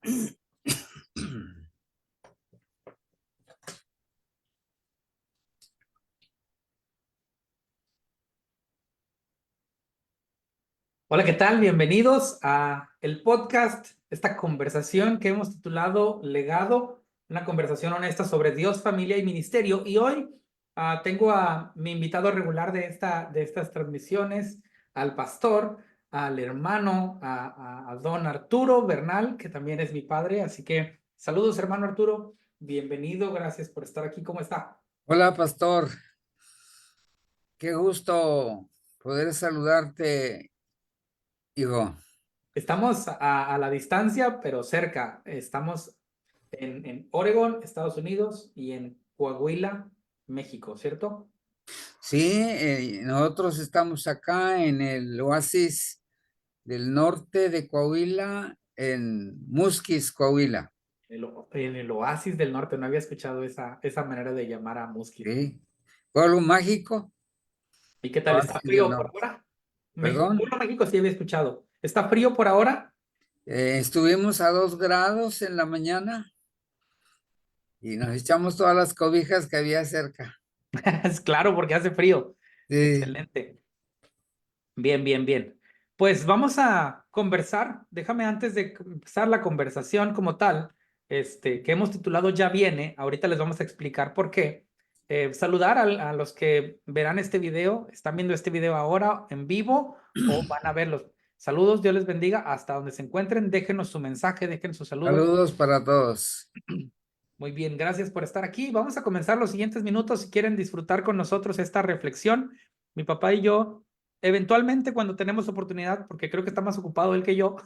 Hola, ¿qué tal? Bienvenidos a el podcast, esta conversación que hemos titulado Legado, una conversación honesta sobre Dios, familia y ministerio. Y hoy tengo a mi invitado regular de estas transmisiones, al pastor, al hermano, a don Arturo Bernal, que también es mi padre. Así que saludos, hermano Arturo. Bienvenido, gracias por estar aquí. ¿Cómo está? Hola, pastor. Qué gusto poder saludarte, hijo. Estamos a la distancia, pero cerca. Estamos en Oregon, Estados Unidos, y en Coahuila, México, ¿cierto? Sí, nosotros estamos acá en el oasis del norte de Coahuila, en Musquis, Coahuila. En el oasis del norte, no había escuchado esa manera de llamar a Musquis. ¿Sí? Pueblo mágico, ¿Y qué tal? ¿Está oasis del frío por norte. ahora? México, Perdón, puro México sí había escuchado. ¿Está frío por ahora? estuvimos a 2 grados en la mañana y nos echamos todas las cobijas que había cerca. Es claro, porque hace frío. Sí, Excelente. Bien, bien, bien. Pues vamos a conversar. Déjame antes de empezar la conversación como tal, que hemos titulado Ya viene. Ahorita les vamos a explicar por qué. Saludar a los que verán este video, están viendo este video ahora en vivo o van a verlos. Saludos, Dios les bendiga hasta donde se encuentren. Déjenos su mensaje, déjenos sus saludos. saludos para todos. Muy bien, gracias por estar aquí. Vamos a comenzar los siguientes minutos si quieren disfrutar con nosotros esta reflexión. Mi papá y yo, eventualmente cuando tenemos oportunidad, porque creo que está más ocupado él que yo,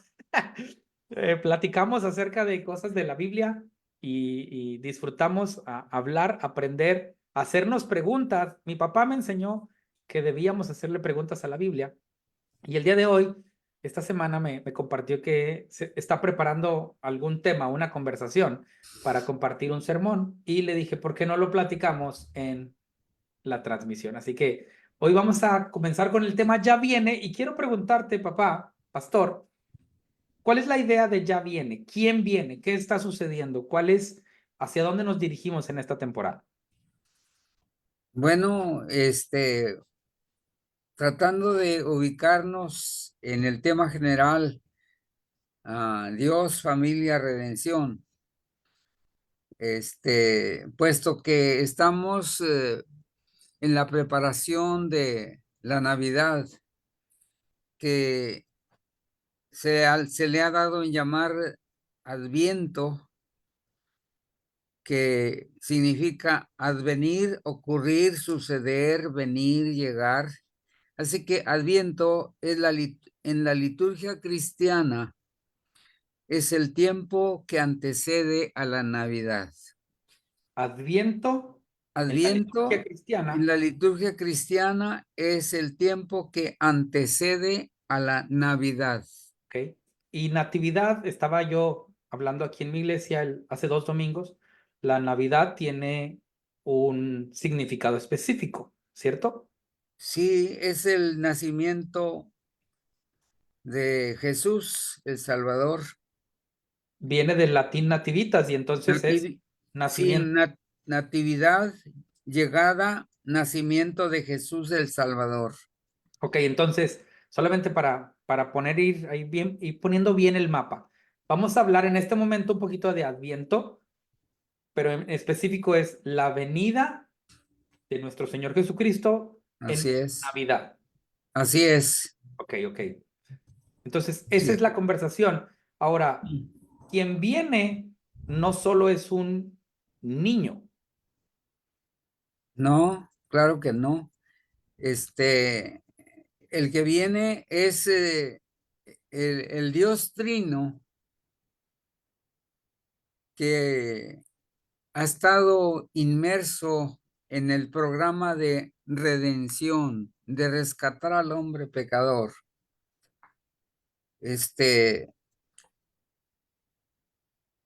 platicamos acerca de cosas de la Biblia y disfrutamos a hablar, aprender, hacernos preguntas. Mi papá me enseñó que debíamos hacerle preguntas a la Biblia y el día de hoy, esta semana me compartió que se está preparando algún tema, una conversación para compartir un sermón y le dije, ¿por qué no lo platicamos en la transmisión? Así que hoy vamos a comenzar con el tema Ya viene y quiero preguntarte, papá, pastor, ¿cuál es la idea de Ya viene? ¿Quién viene? ¿Qué está sucediendo? ¿Hacia dónde nos dirigimos en esta temporada? Bueno, tratando de ubicarnos en el tema general, Dios, familia, redención, puesto que estamos en la preparación de la Navidad, que se le ha dado en llamar Adviento, que significa advenir, ocurrir, suceder, venir, llegar. Así que Adviento es en la liturgia cristiana es el tiempo que antecede a la Navidad. Adviento en la liturgia Adviento en cristiana. la liturgia cristiana es el tiempo que antecede a la Navidad. ¿Ok? Y Natividad, estaba yo hablando aquí en mi iglesia hace 2 domingos, la Navidad tiene un significado específico, ¿cierto? Sí, es el nacimiento de Jesús, el Salvador. Viene del latín nativitas y entonces es Nativi- sí, nacimiento. natividad, llegada, nacimiento de Jesús el Salvador. Ok, entonces, solamente para poner ir ahí bien, y poniendo bien el mapa. Vamos a hablar en este momento un poquito de Adviento, pero en específico es la venida de nuestro Señor Jesucristo Así en es, Navidad. así es. Ok, ok. Entonces, esa es Sí. la conversación. Ahora, quien viene no solo es un niño. No, claro que no. Este, el que viene es el Dios Trino que ha estado inmerso en el programa de redención, de rescatar al hombre pecador. Este,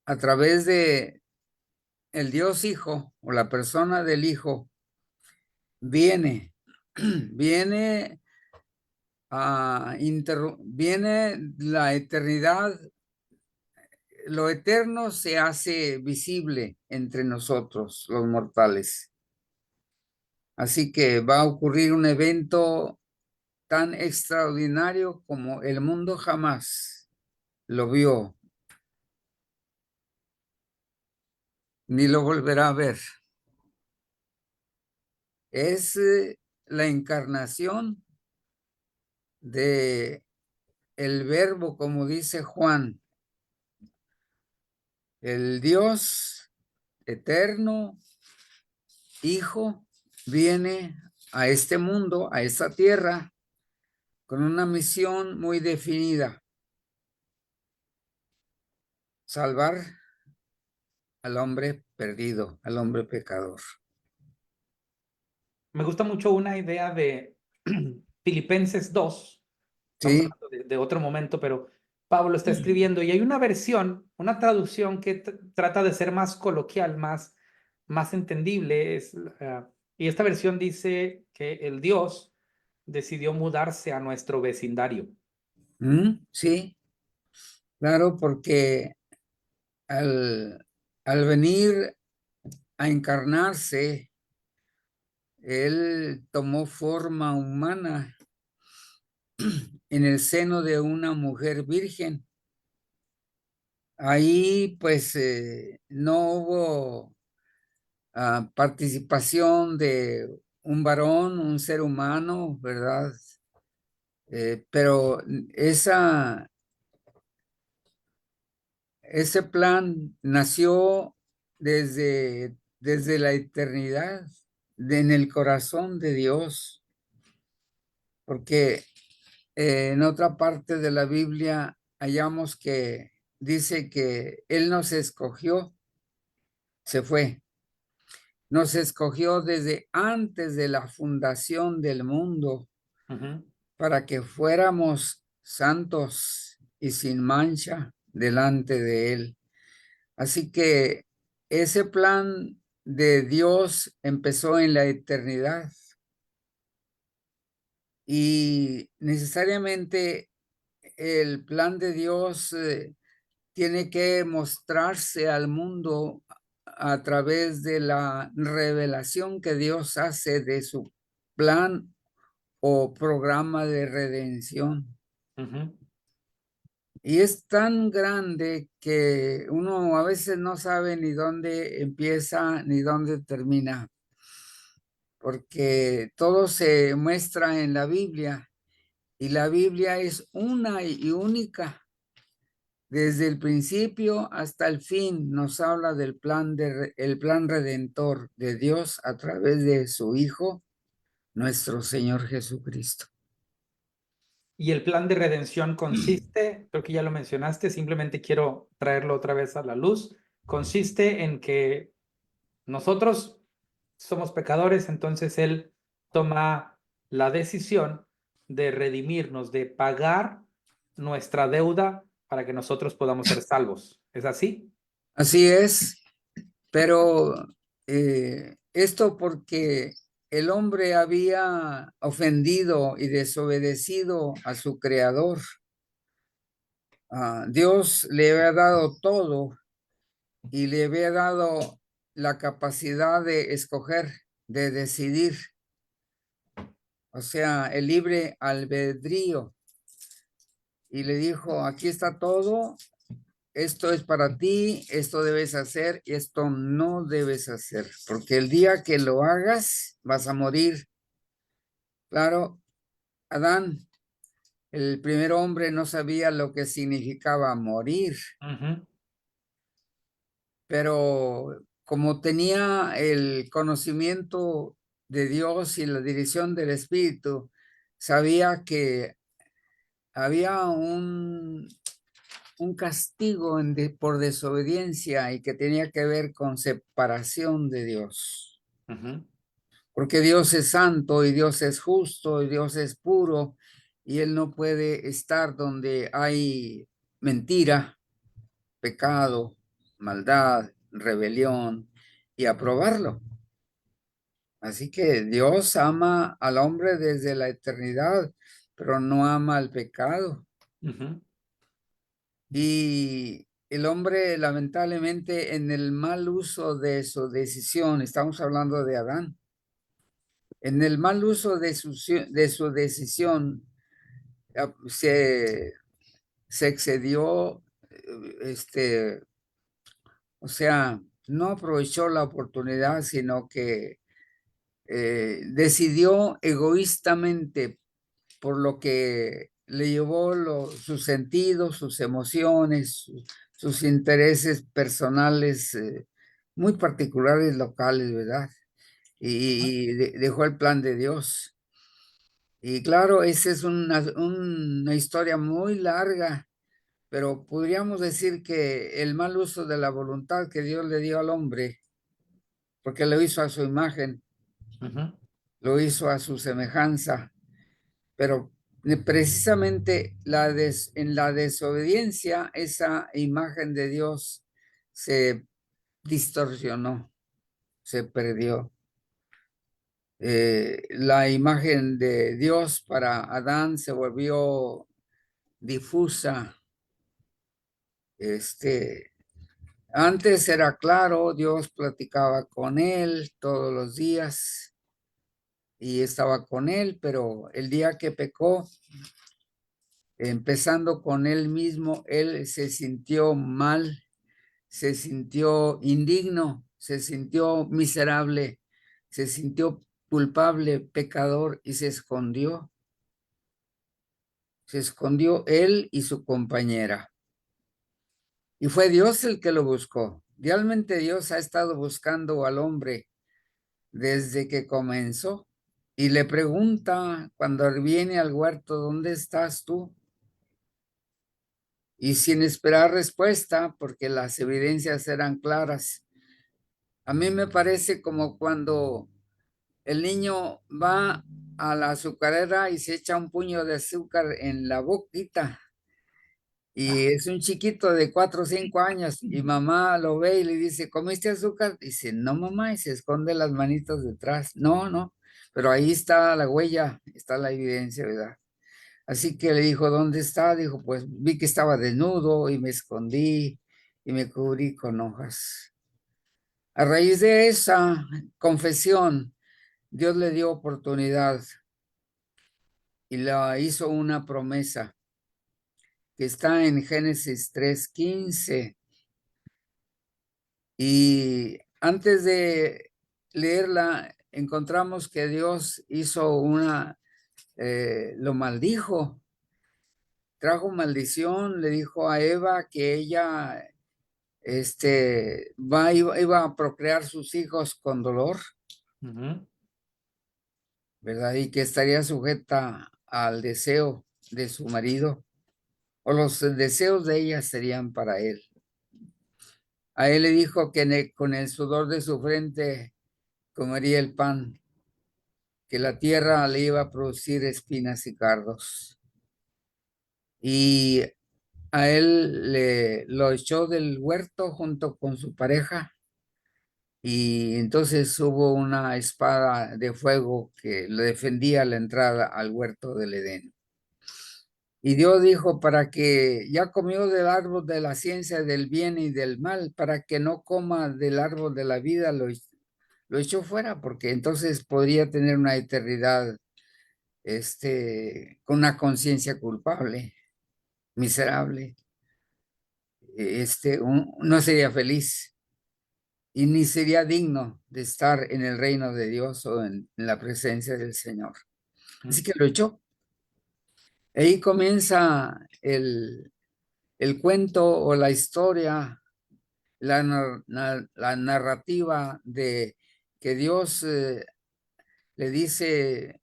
a través de el Dios Hijo o la persona del Hijo, viene, viene viene la eternidad lo eterno se hace visible entre nosotros, los mortales. Así que va a ocurrir un evento tan extraordinario como el mundo jamás lo vio, ni lo volverá a ver. Es la encarnación de el Verbo, como dice Juan, el Dios eterno, Hijo, viene a este mundo, a esta tierra, con una misión muy definida: salvar al hombre perdido, al hombre pecador. Me gusta mucho una idea de Filipenses 2. Estamos Sí. hablando de otro momento, pero Pablo está escribiendo y hay una versión, una traducción que trata de ser más coloquial, más entendible. Y esta versión dice que el Dios decidió mudarse a nuestro vecindario. Sí, claro, porque al venir a encarnarse, él tomó forma humana en el seno de una mujer virgen. Ahí pues no hubo participación de un varón, un ser humano, ¿verdad? Pero ese plan nació desde la eternidad, en el corazón de Dios, porque en otra parte de la Biblia hallamos que dice que Él nos escogió, se fue, nos escogió desde antes de la fundación del mundo para que fuéramos santos y sin mancha delante de Él. Así que ese plan de Dios empezó en la eternidad y necesariamente el plan de Dios tiene que mostrarse al mundo a través de la revelación que Dios hace de su plan o programa de redención. Y es tan grande que uno a veces no sabe ni dónde empieza ni dónde termina, porque todo se muestra en la Biblia y la Biblia es una y única. Desde el principio hasta el fin nos habla del el plan redentor de Dios a través de su Hijo, nuestro Señor Jesucristo. Y el plan de redención consiste, creo que ya lo mencionaste, simplemente quiero traerlo otra vez a la luz, consiste en que nosotros somos pecadores, entonces Él toma la decisión de redimirnos, de pagar nuestra deuda para que nosotros podamos ser salvos. ¿Es así? Así es, pero esto porque el hombre había ofendido y desobedecido a su creador. Dios le había dado todo y le había dado la capacidad de escoger, de decidir, o sea, el libre albedrío. Y le dijo, aquí está todo, esto es para ti, esto debes hacer y esto no debes hacer, porque el día que lo hagas vas a morir. Claro, Adán, el primer hombre, no sabía lo que significaba morir, pero como tenía el conocimiento de Dios y la dirección del Espíritu, sabía que había un castigo por desobediencia y que tenía que ver con separación de Dios. Porque Dios es santo y Dios es justo y Dios es puro y Él no puede estar donde hay mentira, pecado, maldad, rebelión y aprobarlo. Así que Dios ama al hombre desde la eternidad, pero no ama al pecado. Y el hombre lamentablemente en el mal uso de su decisión, estamos hablando de Adán, en el mal uso de su decisión, se excedió, o sea, no aprovechó la oportunidad, sino que decidió egoístamente, por lo que le llevó sus sentidos, sus emociones, sus intereses personales muy particulares, locales, ¿verdad? Y dejó el plan de Dios. Y claro, esa es una historia muy larga, pero podríamos decir que el mal uso de la voluntad que Dios le dio al hombre, porque lo hizo a su imagen, Ujú. lo hizo a su semejanza, pero precisamente en la desobediencia, esa imagen de Dios se distorsionó, se perdió. La imagen de Dios para Adán se volvió difusa. Antes era claro, Dios platicaba con él todos los días y estaba con él, pero el día que pecó, empezando con él mismo, él se sintió mal, se sintió indigno, se sintió miserable, se sintió culpable, pecador y se escondió. Se escondió él y su compañera. Y fue Dios el que lo buscó. Realmente Dios ha estado buscando al hombre desde que comenzó y le pregunta cuando viene al huerto, ¿dónde estás tú? Y sin esperar respuesta, porque las evidencias eran claras. A mí me parece como cuando el niño va a la azucarera y se echa un puño de azúcar en la boquita. Y es un chiquito de 4 o 5 años y mamá lo ve y le dice, ¿comiste azúcar? Dice, no, mamá, y se esconde las manitos detrás. No, no, pero ahí está la huella, está la evidencia, ¿verdad? Así que le dijo, ¿dónde está? Dijo, pues vi que estaba desnudo y me escondí y me cubrí con hojas. A raíz de esa confesión, Dios le dio oportunidad y le hizo una promesa que está en Génesis 3:15. Y antes de leerla, encontramos que Dios hizo lo maldijo, trajo maldición, le dijo a Eva que ella iba a procrear sus hijos con dolor, Ujú. ¿verdad? Y que estaría sujeta al deseo de su marido, o los deseos de ella serían para él. A él le dijo que con el sudor de su frente comería el pan, que la tierra le iba a producir espinas y cardos. Y a él lo echó del huerto junto con su pareja y entonces hubo una espada de fuego que le defendía la entrada al huerto del Edén. Y Dios dijo, para que ya comió del árbol de la ciencia del bien y del mal, para que no coma del árbol de la vida, lo echó fuera, porque entonces podría tener una eternidad con una conciencia culpable, miserable, no sería feliz y ni sería digno de estar en el reino de Dios o en la presencia del Señor. Así que lo echó. Ahí comienza el cuento o la historia, la narrativa de que Dios le dice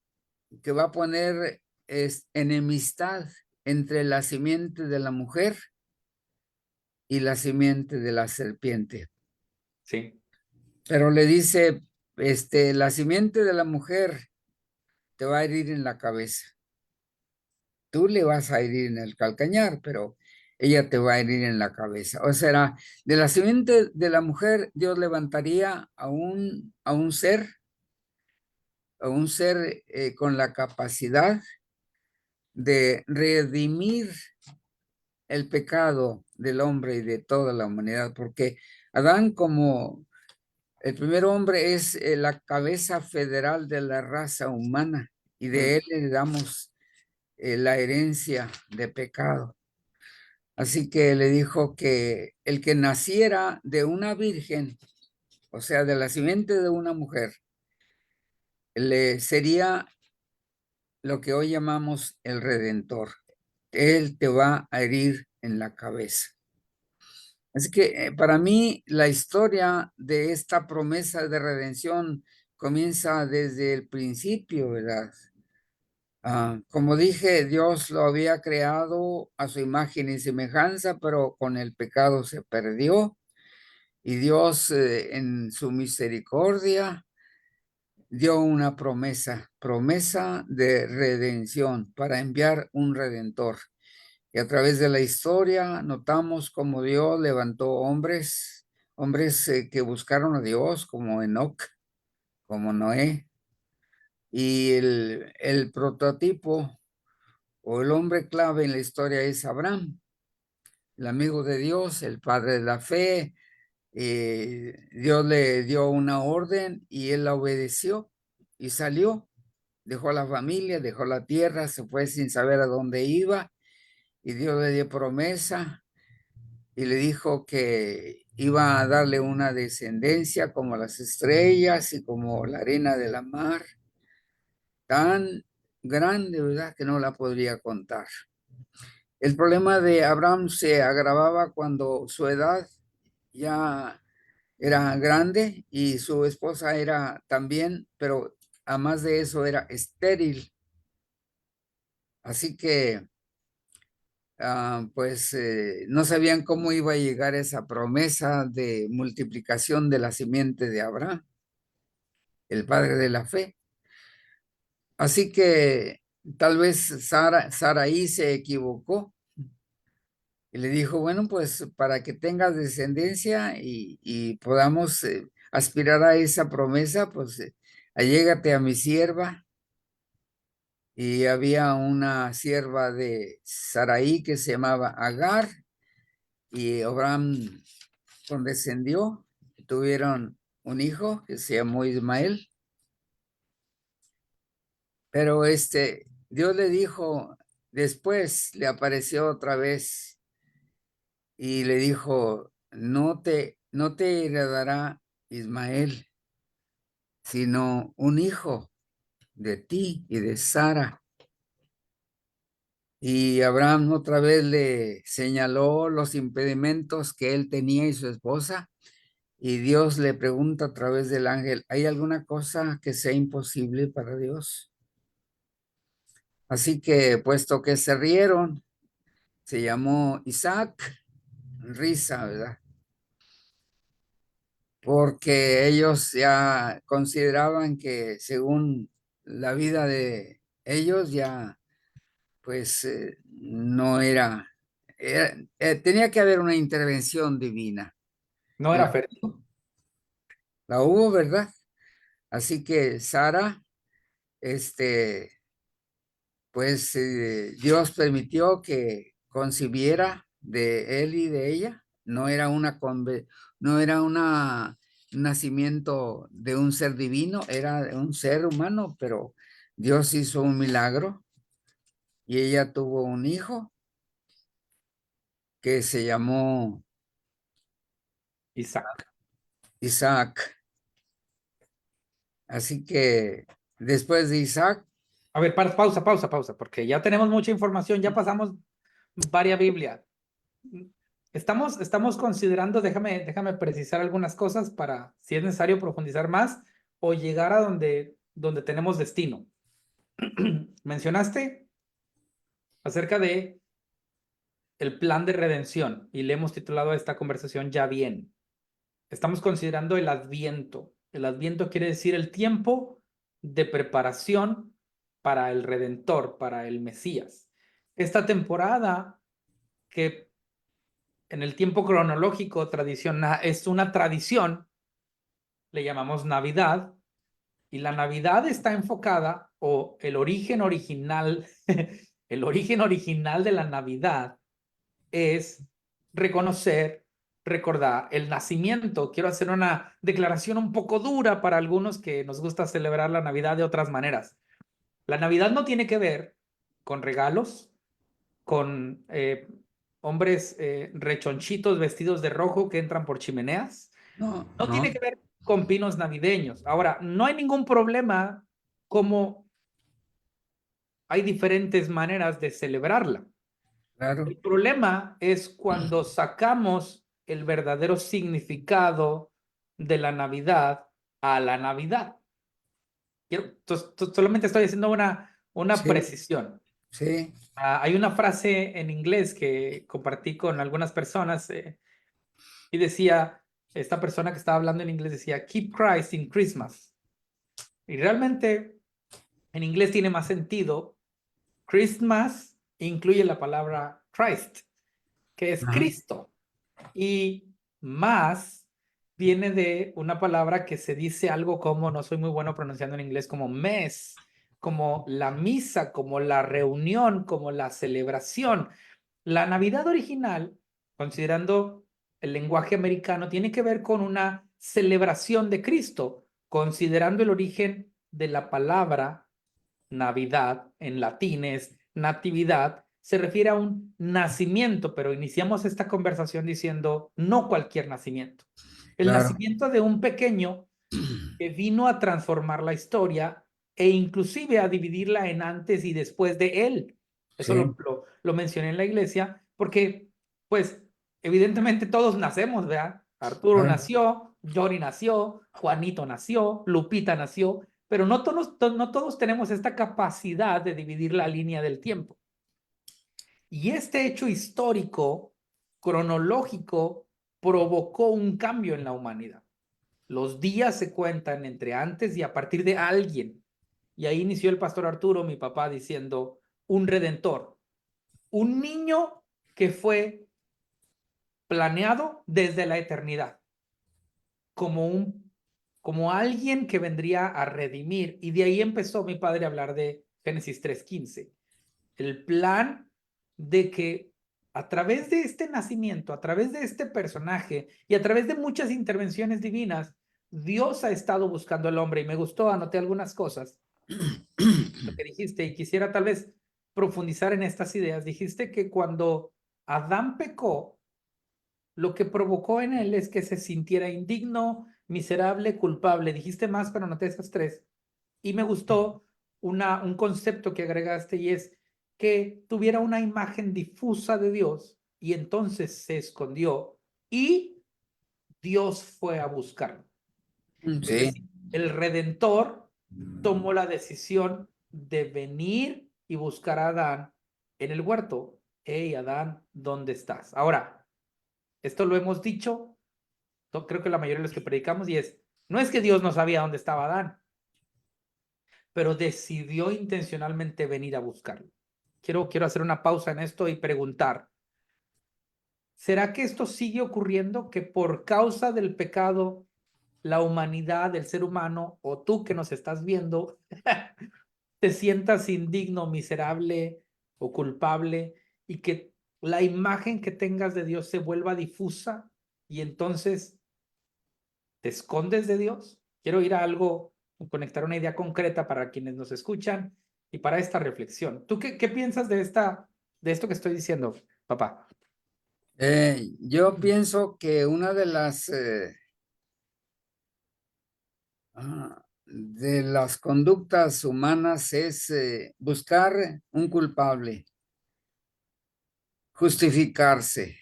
que va a poner enemistad entre la simiente de la mujer y la simiente de la serpiente. Sí. Pero le dice, la simiente de la mujer te va a herir en la cabeza. Tú le vas a herir en el calcañar, pero ella te va a herir en la cabeza. O sea, de la simiente de la mujer, Dios levantaría a un ser con la capacidad de redimir el pecado del hombre y de toda la humanidad, porque Adán, como el primer hombre, es la cabeza federal de la raza humana, y de él le damos la herencia de pecado. Así que le dijo que el que naciera de una virgen, o sea, de la simiente de una mujer, le sería lo que hoy llamamos el Redentor. Él te va a herir en la cabeza. Así que para mí la historia de esta promesa de redención comienza desde el principio, ¿verdad? Como dije, Dios lo había creado a su imagen y semejanza, pero con el pecado se perdió. Y Dios en su misericordia dio una promesa de redención para enviar un redentor. Y a través de la historia notamos cómo Dios levantó hombres que buscaron a Dios, como Enoc, como Noé. Y el prototipo o el hombre clave en la historia es Abraham, el amigo de Dios, el padre de la fe. Dios le dio una orden y él la obedeció y salió. Dejó la familia, dejó la tierra, se fue sin saber a dónde iba, y Dios le dio promesa y le dijo que iba a darle una descendencia como las estrellas y como la arena de la mar, tan grande, ¿verdad?, que no la podría contar. El problema de Abraham se agravaba cuando su edad ya era grande y su esposa era también, pero a más de eso era estéril. Así que pues no sabían cómo iba a llegar esa promesa de multiplicación de la simiente de Abraham, el padre de la fe. Así que tal vez Saraí se equivocó y le dijo, bueno, pues para que tengas descendencia y podamos aspirar a esa promesa, pues allégate a mi sierva. Y había una sierva de Saraí que se llamaba Agar, y Abraham condescendió, tuvieron un hijo que se llamó Ismael, pero Dios le dijo, después le apareció otra vez y le dijo, no te heredará Ismael, sino un hijo de ti y de Sara. Y Abraham otra vez le señaló los impedimentos que él tenía y su esposa. Y Dios le pregunta a través del ángel, ¿hay alguna cosa que sea imposible para Dios? Así que, puesto que se rieron, se llamó Isaac, risa, ¿verdad? Porque ellos ya consideraban que según la vida de ellos ya, pues, no tenía que haber una intervención divina. No Y era fértil. la hubo, ¿verdad? Así que Sara, pues Dios permitió que concibiera de él y de ella. No era un nacimiento de un ser divino, era de un ser humano, pero Dios hizo un milagro y ella tuvo un hijo que se llamó Isaac. Isaac. Así que después de Isaac, A ver, pausa, porque ya tenemos mucha información, ya pasamos varias Biblia. Estamos considerando, déjame precisar algunas cosas para, si es necesario, profundizar más o llegar a donde tenemos destino. Mencionaste acerca de el plan de redención y le hemos titulado a esta conversación Ya bien. Estamos considerando el Adviento. El Adviento quiere decir el tiempo de preparación para el Redentor, para el Mesías. Esta temporada que en el tiempo cronológico tradicional es una tradición, le llamamos Navidad, y la Navidad está enfocada, o el origen original, el origen original de la Navidad es reconocer, recordar el nacimiento. Quiero hacer una declaración un poco dura para algunos que nos gusta celebrar la Navidad de otras maneras. La Navidad no tiene que ver con regalos, con hombres rechonchitos vestidos de rojo que entran por chimeneas. No, No tiene no, que ver con pinos navideños. Ahora, no hay ningún problema como hay diferentes maneras de celebrarla. claro, El problema es cuando sacamos el verdadero significado de la Navidad a la Navidad. Solamente estoy haciendo una sí, precisión. sí, Hay una frase en inglés que compartí con algunas personas y decía, esta persona que estaba hablando en inglés decía, Keep Christ in Christmas. Y realmente en inglés tiene más sentido. Christmas incluye la palabra Christ, que es ajá, Cristo. Y más viene de una palabra que se dice algo como, no soy muy bueno pronunciando en inglés, como mes, como la misa, como la reunión, como la celebración. La Navidad original, considerando el lenguaje americano, tiene que ver con una celebración de Cristo, considerando el origen de la palabra Navidad, en latín es natividad, se refiere a un nacimiento, pero iniciamos esta conversación diciendo no cualquier nacimiento. El claro, nacimiento de un pequeño que vino a transformar la historia e inclusive a dividirla en antes y después de él. Eso sí, lo mencioné en la iglesia porque, pues, evidentemente todos nacemos, ¿verdad? Arturo claro, nació, Johnny nació, Juanito nació, Lupita nació, pero no todos tenemos esta capacidad de dividir la línea del tiempo. Y este hecho histórico, cronológico, provocó un cambio en la humanidad. Los días se cuentan entre antes y a partir de alguien. Y ahí inició el pastor Arturo, mi papá, diciendo, un redentor, un niño que fue planeado desde la eternidad, como como alguien que vendría a redimir. Y de ahí empezó mi padre a hablar de Génesis 3:15, el plan de que a través de este nacimiento, a través de este personaje y a través de muchas intervenciones divinas, Dios ha estado buscando al hombre. Y me gustó, anoté algunas cosas, lo que dijiste, y quisiera tal vez profundizar en estas ideas. Dijiste que cuando Adán pecó, lo que provocó en él es que se sintiera indigno, miserable, culpable. Dijiste más, pero anoté esas tres. Y me gustó un concepto que agregaste y es que tuviera una imagen difusa de Dios y entonces se escondió y Dios fue a buscarlo. Es sí, decir, el Redentor tomó la decisión de venir y buscar a Adán en el huerto. Hey, Adán, ¿dónde estás? Ahora, esto lo hemos dicho, creo que la mayoría de los que predicamos, y es, no es que Dios no sabía dónde estaba Adán, pero decidió intencionalmente venir a buscarlo. Quiero hacer una pausa en esto y preguntar, ¿será que esto sigue ocurriendo? Que por causa del pecado, la humanidad, el ser humano, o tú que nos estás viendo, te sientas indigno, miserable o culpable y que la imagen que tengas de Dios se vuelva difusa y entonces te escondes de Dios? Quiero ir a algo, conectar una idea concreta para quienes nos escuchan y para esta reflexión. ¿Tú qué piensas de esto que estoy diciendo, papá? Yo pienso que una de las conductas humanas es buscar un culpable, justificarse.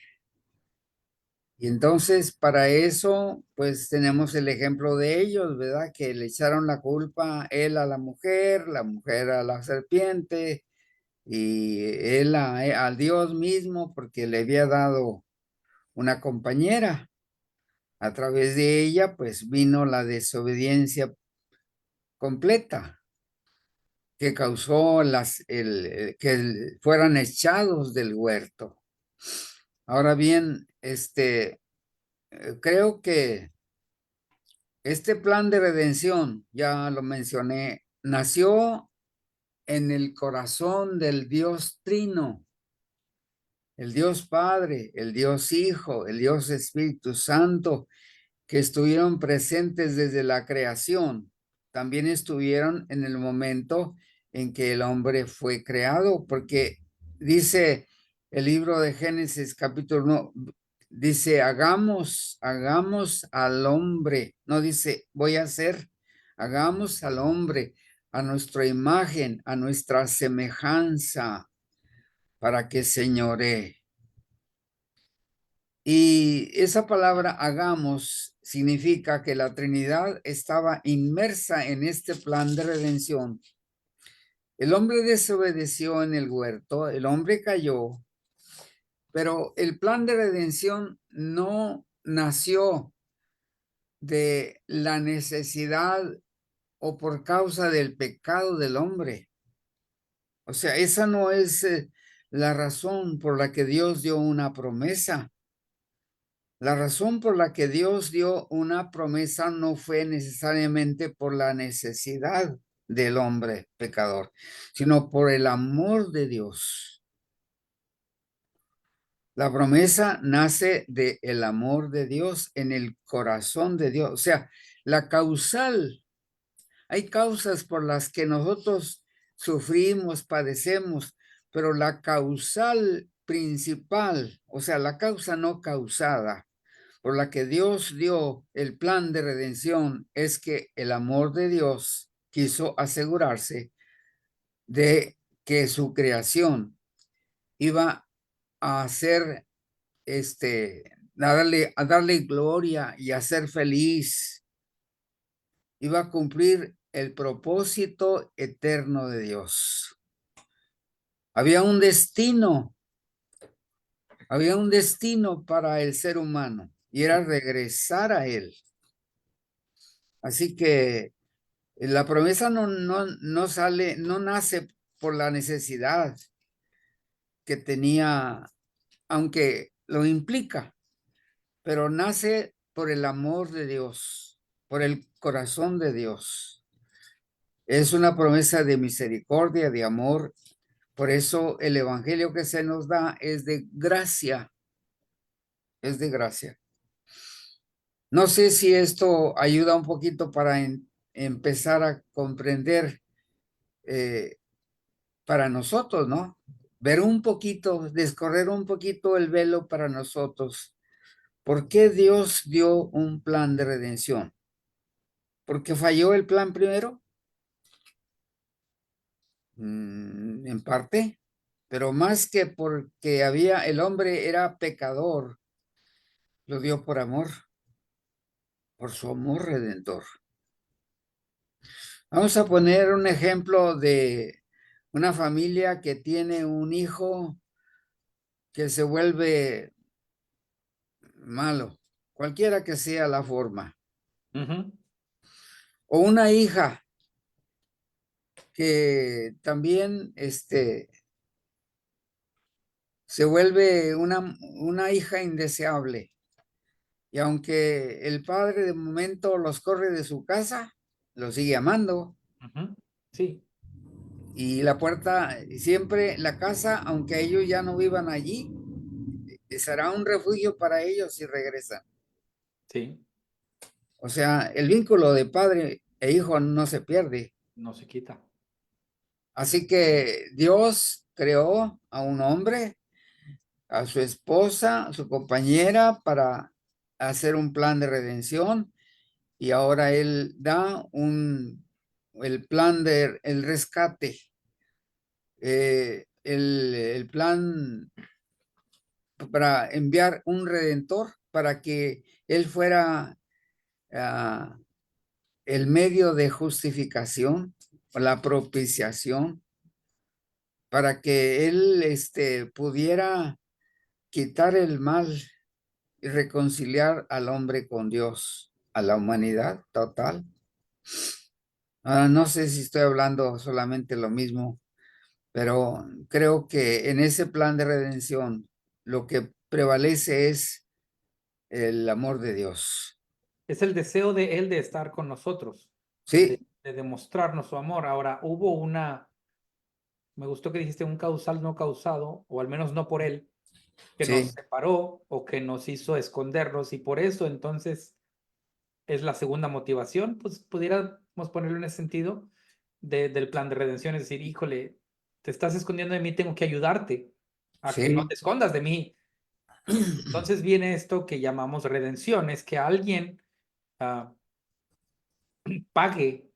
Y entonces para eso, pues tenemos el ejemplo de ellos, ¿verdad? Que le echaron la culpa él a la mujer a la serpiente y él al Dios mismo porque le había dado una compañera. A través de ella, pues vino la desobediencia completa que causó que fueran echados del huerto. Ahora bien, creo que este plan de redención, ya lo mencioné, nació en el corazón del Dios Trino. el Dios Padre, el Dios Hijo, el Dios Espíritu Santo, que estuvieron presentes desde la creación, también estuvieron en el momento en que el hombre fue creado, porque dice el libro de Génesis capítulo 1, dice, hagamos al hombre, no dice, voy a hacer, hagamos al hombre a nuestra imagen, a nuestra semejanza, para que señoree. Y esa palabra hagamos significa que la Trinidad estaba inmersa en este plan de redención. El hombre desobedeció en el huerto, el hombre cayó, pero el plan de redención no nació de la necesidad o por causa del pecado del hombre. O sea, esa no es la razón por la que Dios dio una promesa. La razón por la que Dios dio una promesa no fue necesariamente por la necesidad del hombre pecador, sino por el amor de Dios. La promesa nace del amor de Dios en el corazón de Dios. O sea, la causal, hay causas por las que nosotros sufrimos, padecemos, pero la causal principal, o sea, la causa no causada, por la que Dios dio el plan de redención, es que el amor de Dios quiso asegurarse de que su creación iba a ser, a darle gloria y a ser feliz, iba a cumplir el propósito eterno de Dios. Había un destino para el ser humano y era regresar a él. Así que la promesa no nace por la necesidad que tenía, aunque lo implica, pero nace por el amor de Dios, por el corazón de Dios. Es una promesa de misericordia, de amor. Por eso el evangelio que se nos da es de gracia, es de gracia. No sé si esto ayuda un poquito para empezar a comprender para nosotros, ¿no? Ver un poquito, descorrer un poquito el velo para nosotros. ¿Por qué Dios dio un plan de redención? ¿Porque falló el plan primero? En parte, pero más que porque el hombre era pecador, lo dio por amor, por su amor redentor. Vamos a poner un ejemplo de una familia que tiene un hijo que se vuelve malo, cualquiera que sea la forma. O una hija que también se vuelve una hija indeseable. Y aunque el padre de momento los corre de su casa, los sigue amando. Sí. Y la puerta, siempre la casa, aunque ellos ya no vivan allí, será un refugio para ellos si regresan. Sí. O sea, el vínculo de padre e hijo no se pierde. No se quita. Así que Dios creó a un hombre, a su esposa, a su compañera, para hacer un plan de redención, y ahora él da el plan el rescate, el plan para enviar un redentor para que él fuera el medio de justificación, la propiciación, para que él pudiera quitar el mal y reconciliar al hombre con Dios, a la humanidad total. No sé si estoy hablando solamente lo mismo, pero creo que en ese plan de redención lo que prevalece es el amor de Dios. Es el deseo de Él de estar con nosotros, Sí, de demostrarnos su amor. Ahora, me gustó que dijiste un causal no causado, o al menos no por Él, que nos Sí, separó o que nos hizo escondernos, y por eso entonces es la segunda motivación, pues pudiéramos ponerlo en ese sentido del plan de redención, es decir, híjole, te estás escondiendo de mí, tengo que ayudarte a que no sí, te escondas de mí. Entonces viene esto que llamamos redención, es que alguien ah, pague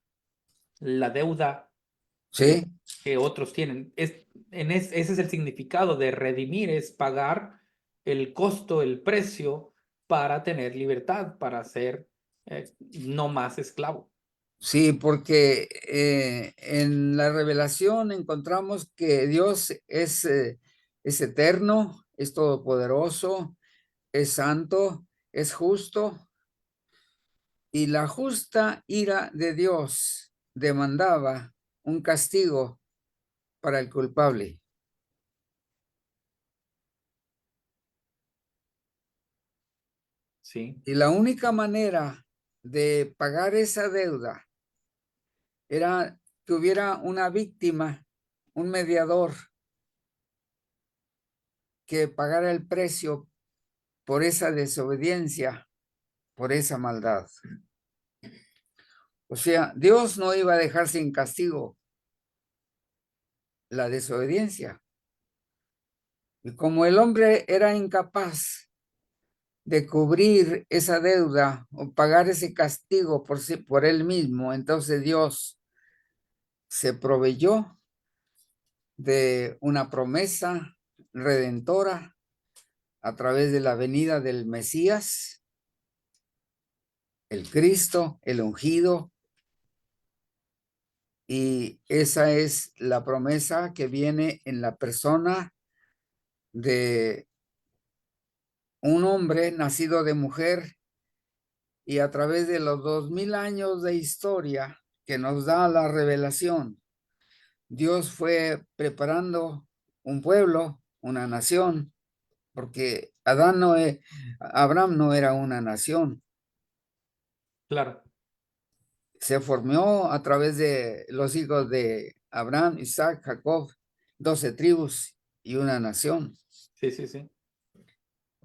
la deuda sí, que otros tienen. Ese es el significado de redimir, es pagar el costo, el precio para tener libertad, para ser no más esclavo. sí, porque en la revelación encontramos que Dios es eterno, es todopoderoso, es santo, es justo, y la justa ira de Dios demandaba un castigo para el culpable. Sí, Y la única manera de pagar esa deuda era que hubiera una víctima, un mediador que pagara el precio por esa desobediencia, por esa maldad. O sea, Dios no iba a dejar sin castigo la desobediencia. Y como el hombre era incapaz de cubrir esa deuda o pagar ese castigo por él mismo, entonces Dios se proveyó de una promesa redentora a través de la venida del Mesías, el Cristo, el ungido, y esa es la promesa que viene en la persona de un hombre nacido de mujer, y a través de los 2000 años de historia que nos da la revelación, Dios fue preparando un pueblo, una nación, porque Abraham no era una nación. claro. Se formó a través de los hijos de Abraham, Isaac, Jacob, 12 tribus y una nación. Sí, sí, sí.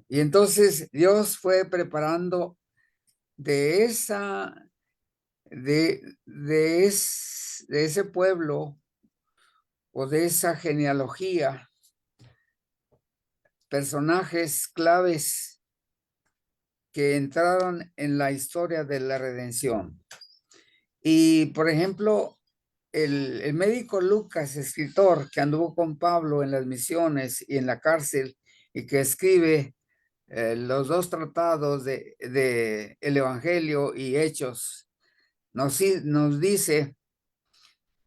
Y entonces Dios fue preparando de de ese pueblo o de esa genealogía personajes claves que entraron en la historia de la redención. Y por ejemplo, el médico Lucas, escritor que anduvo con Pablo en las misiones y en la cárcel, y que escribe los dos tratados de el Evangelio y Hechos, nos dice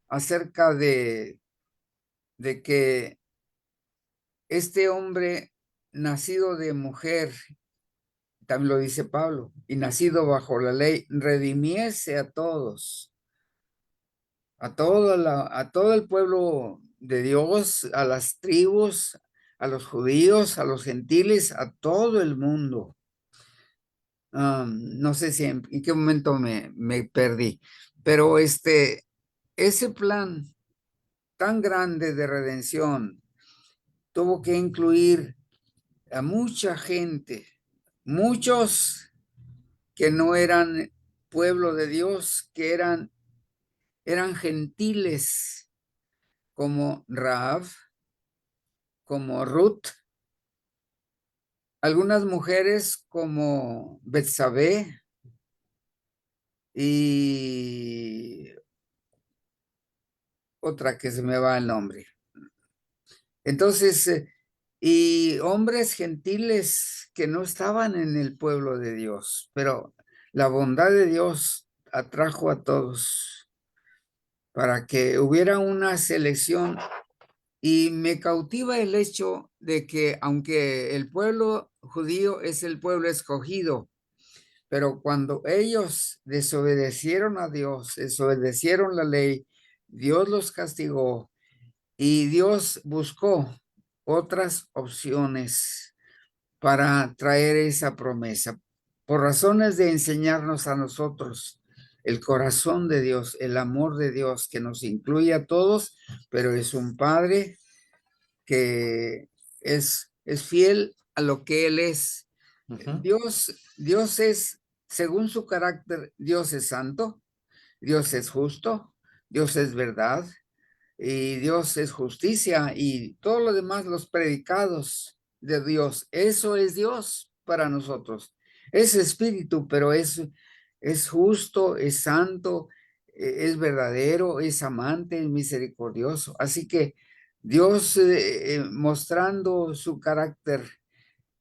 acerca de que este hombre nacido de mujer, también lo dice Pablo, y nacido bajo la ley, redimiese a todos, a todo el pueblo de Dios, a las tribus, a los judíos, a los gentiles, a todo el mundo. No sé si en qué momento me perdí, pero ese plan tan grande de redención tuvo que incluir a mucha gente, muchos que no eran pueblo de Dios, que eran gentiles, como Raab, como Ruth, algunas mujeres como Betsabé y otra que se me va el nombre. Entonces, y hombres gentiles que no estaban en el pueblo de Dios, pero la bondad de Dios atrajo a todos para que hubiera una selección. Y me cautiva el hecho de que aunque el pueblo judío es el pueblo escogido, pero cuando ellos desobedecieron a Dios, desobedecieron la ley, Dios los castigó y Dios buscó otras opciones para traer esa promesa, por razones de enseñarnos a nosotros el corazón de Dios, el amor de Dios que nos incluye a todos, pero es un Padre que es es fiel a lo que Él es. Ujú. Dios es, según su carácter, Dios es santo, Dios es justo, Dios es verdad, y Dios es justicia, y todo lo demás, los predicados de Dios, eso es Dios para nosotros. Es espíritu, pero es justo, es santo, es verdadero, es amante, es misericordioso. Así que Dios, mostrando su carácter,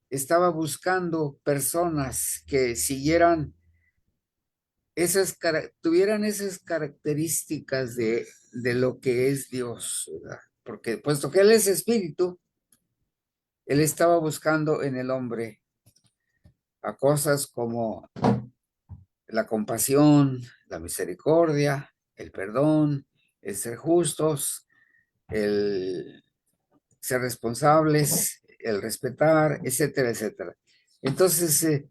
estaba buscando personas que siguieran tuvieran esas características de lo que es Dios, ¿verdad? Porque puesto que Él es espíritu, Él estaba buscando en el hombre a cosas como la compasión, la misericordia, el perdón, el ser justos, el ser responsables, el respetar, etcétera, etcétera. Entonces,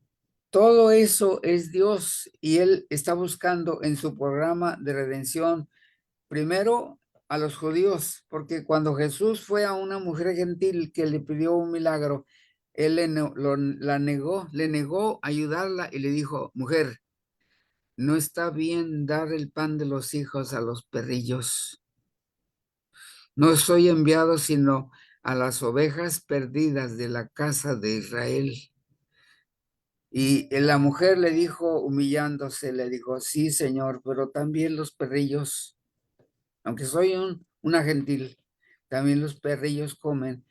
todo eso es Dios y Él está buscando en su programa de redención primero a los judíos, porque cuando Jesús fue a una mujer gentil que le pidió un milagro, Él le negó ayudarla y le dijo, mujer, no está bien dar el pan de los hijos a los perrillos. No soy enviado sino a las ovejas perdidas de la casa de Israel. Y la mujer le dijo, humillándose, le dijo, sí, Señor, pero también los perrillos, aunque soy una gentil, también los perrillos comen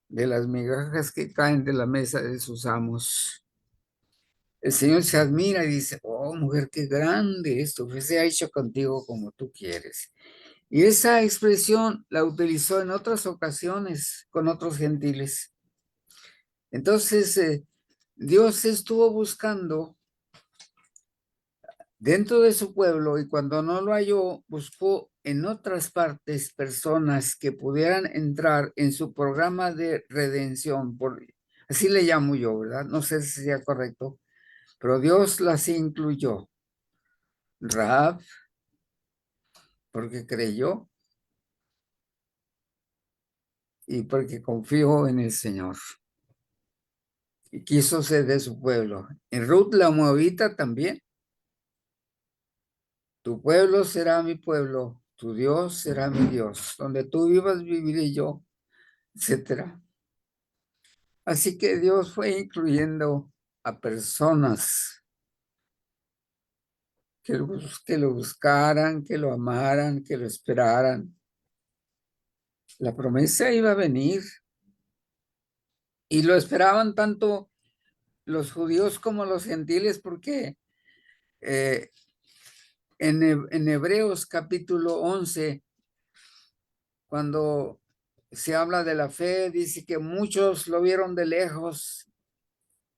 de las migajas que caen de la mesa de sus amos. El Señor se admira y dice, oh, mujer, qué grande esto, que se ha hecho contigo como tú quieres. Y esa expresión la utilizó en otras ocasiones con otros gentiles. Entonces, Dios estuvo buscando dentro de su pueblo y cuando no lo halló, buscó en otras partes personas que pudieran entrar en su programa de redención. Así le llamo yo, ¿verdad? No sé si sea correcto, pero Dios las incluyó. Rahab, porque creyó y porque confió en el Señor y quiso ser de su pueblo. En Ruth la Moabita también. Tu pueblo será mi pueblo, tu Dios será mi Dios. Donde tú vivas, viviré yo, etcétera. Así que Dios fue incluyendo a personas que lo buscaran, que lo amaran, que lo esperaran. La promesa iba a venir y lo esperaban tanto los judíos como los gentiles porque en Hebreos capítulo 11, cuando se habla de la fe, dice que muchos lo vieron de lejos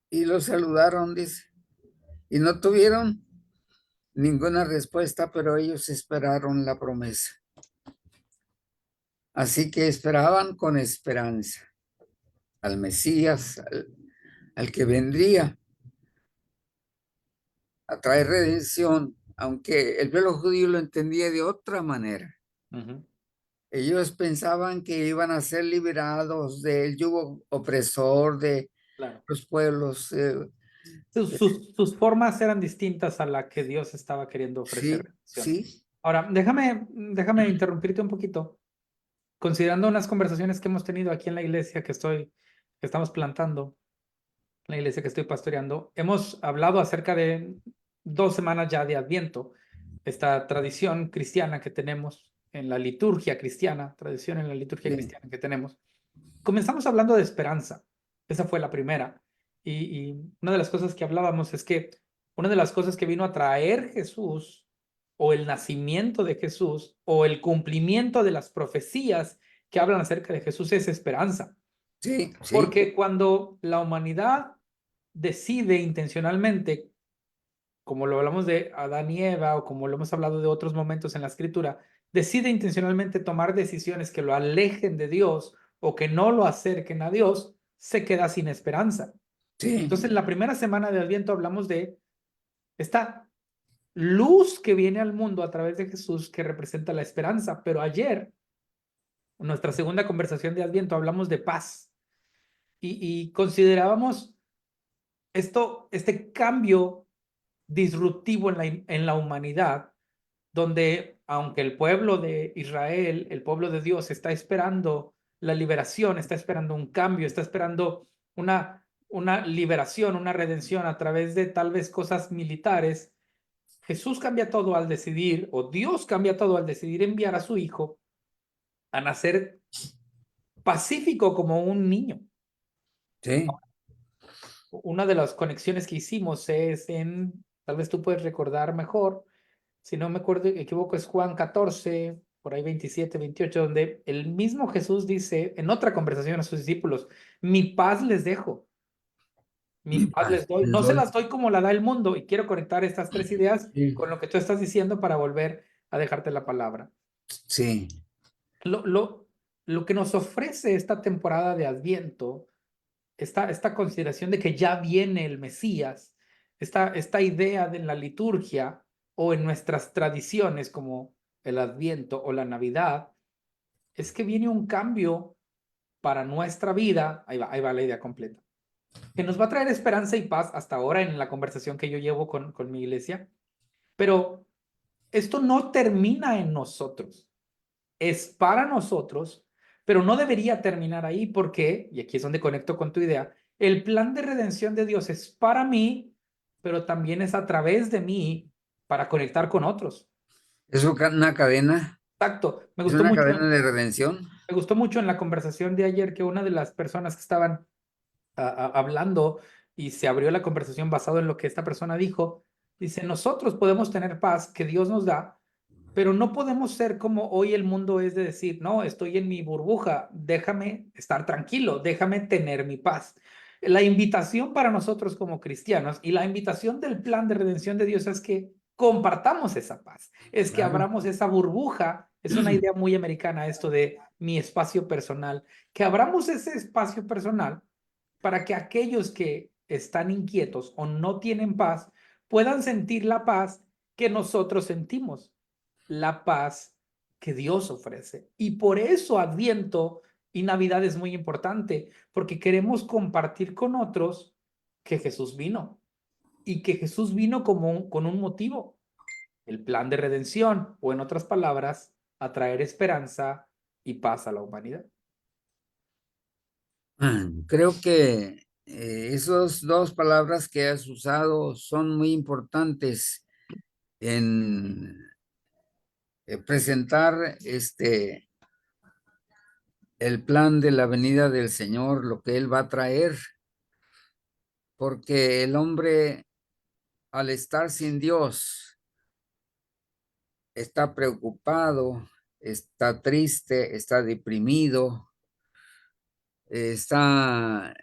y lo saludaron, dice, y no tuvieron ninguna respuesta, pero ellos esperaron la promesa. Así que esperaban con esperanza al Mesías, al que vendría a traer redención, aunque el pueblo judío lo entendía de otra manera. Ujú. Ellos pensaban que iban a ser liberados del yugo opresor de Claro. los pueblos. Sus formas eran distintas a la que Dios estaba queriendo ofrecer Sí, redención. sí, Ahora, déjame interrumpirte un poquito. Considerando unas conversaciones que hemos tenido aquí en la iglesia que estamos plantando, la iglesia que estoy pastoreando, hemos hablado acerca de 2 semanas ya de Adviento, esta tradición cristiana que tenemos en la liturgia cristiana, tradición en la liturgia sí, cristiana que tenemos. Comenzamos hablando de esperanza, esa fue la primera. Y una de las cosas que hablábamos es que una de las cosas que vino a traer Jesús, o el nacimiento de Jesús, o el cumplimiento de las profecías que hablan acerca de Jesús es esperanza. sí, sí, Porque cuando la humanidad decide intencionalmente, como lo hablamos de Adán y Eva, o como lo hemos hablado de otros momentos en la escritura, decide intencionalmente tomar decisiones que lo alejen de Dios o que no lo acerquen a Dios, se queda sin esperanza. Entonces, sí, en la primera semana de Adviento hablamos de esta luz que viene al mundo a través de Jesús que representa la esperanza, pero ayer nuestra segunda conversación de Adviento, hablamos de paz y considerábamos este cambio disruptivo en la humanidad, donde aunque el pueblo de Israel, el pueblo de Dios, está esperando la liberación, está esperando un cambio, está esperando una liberación, una redención a través de tal vez cosas militares, Jesús cambia todo al decidir, o Dios cambia todo al decidir enviar a su hijo a nacer pacífico como un niño. Sí, Una de las conexiones que hicimos es tal vez tú puedes recordar mejor, si no me acuerdo, equivoco, es Juan 14, por ahí 27, 28, donde el mismo Jesús dice en otra conversación a sus discípulos, mi paz les dejo, mi mi paz paz les doy, les no se doy. las doy como la da el mundo, y quiero conectar estas tres ideas Sí, con lo que tú estás diciendo para volver a dejarte la palabra. sí. Lo, lo, lo que nos ofrece esta temporada de Adviento, esta consideración de que ya viene el Mesías, esta idea de la liturgia o en nuestras tradiciones como el Adviento o la Navidad, es que viene un cambio para nuestra vida, ahí va la idea completa, que nos va a traer esperanza y paz hasta ahora en la conversación que yo llevo con mi iglesia, pero esto no termina en nosotros, es para nosotros, pero no debería terminar ahí porque, y aquí es donde conecto con tu idea, el plan de redención de Dios es para mí, pero también es a través de mí para conectar con otros. Es una cadena, Exacto, es una cadena de redención. me gustó mucho en la conversación de ayer que una de las personas que estaban hablando y se abrió la conversación basado en lo que esta persona dijo, dice, nosotros podemos tener paz que Dios nos da, pero no podemos ser como hoy el mundo es de decir, no, estoy en mi burbuja, déjame estar tranquilo, déjame tener mi paz. La invitación para nosotros como cristianos y la invitación del plan de redención de Dios es que compartamos esa paz, es que Claro. abramos esa burbuja. Es una idea muy americana esto de mi espacio personal, que abramos ese espacio personal para que aquellos que están inquietos o no tienen paz puedan sentir la paz que nosotros sentimos, la paz que Dios ofrece. Y por eso Adviento y Navidad es muy importante, porque queremos compartir con otros que Jesús vino y que Jesús vino con un motivo, el plan de redención, o en otras palabras, a traer esperanza y paz a la humanidad. Creo que esas dos palabras que has usado son muy importantes en presentar el plan de la venida del Señor, lo que Él va a traer, porque el hombre al estar sin Dios está preocupado, está triste, está deprimido, está,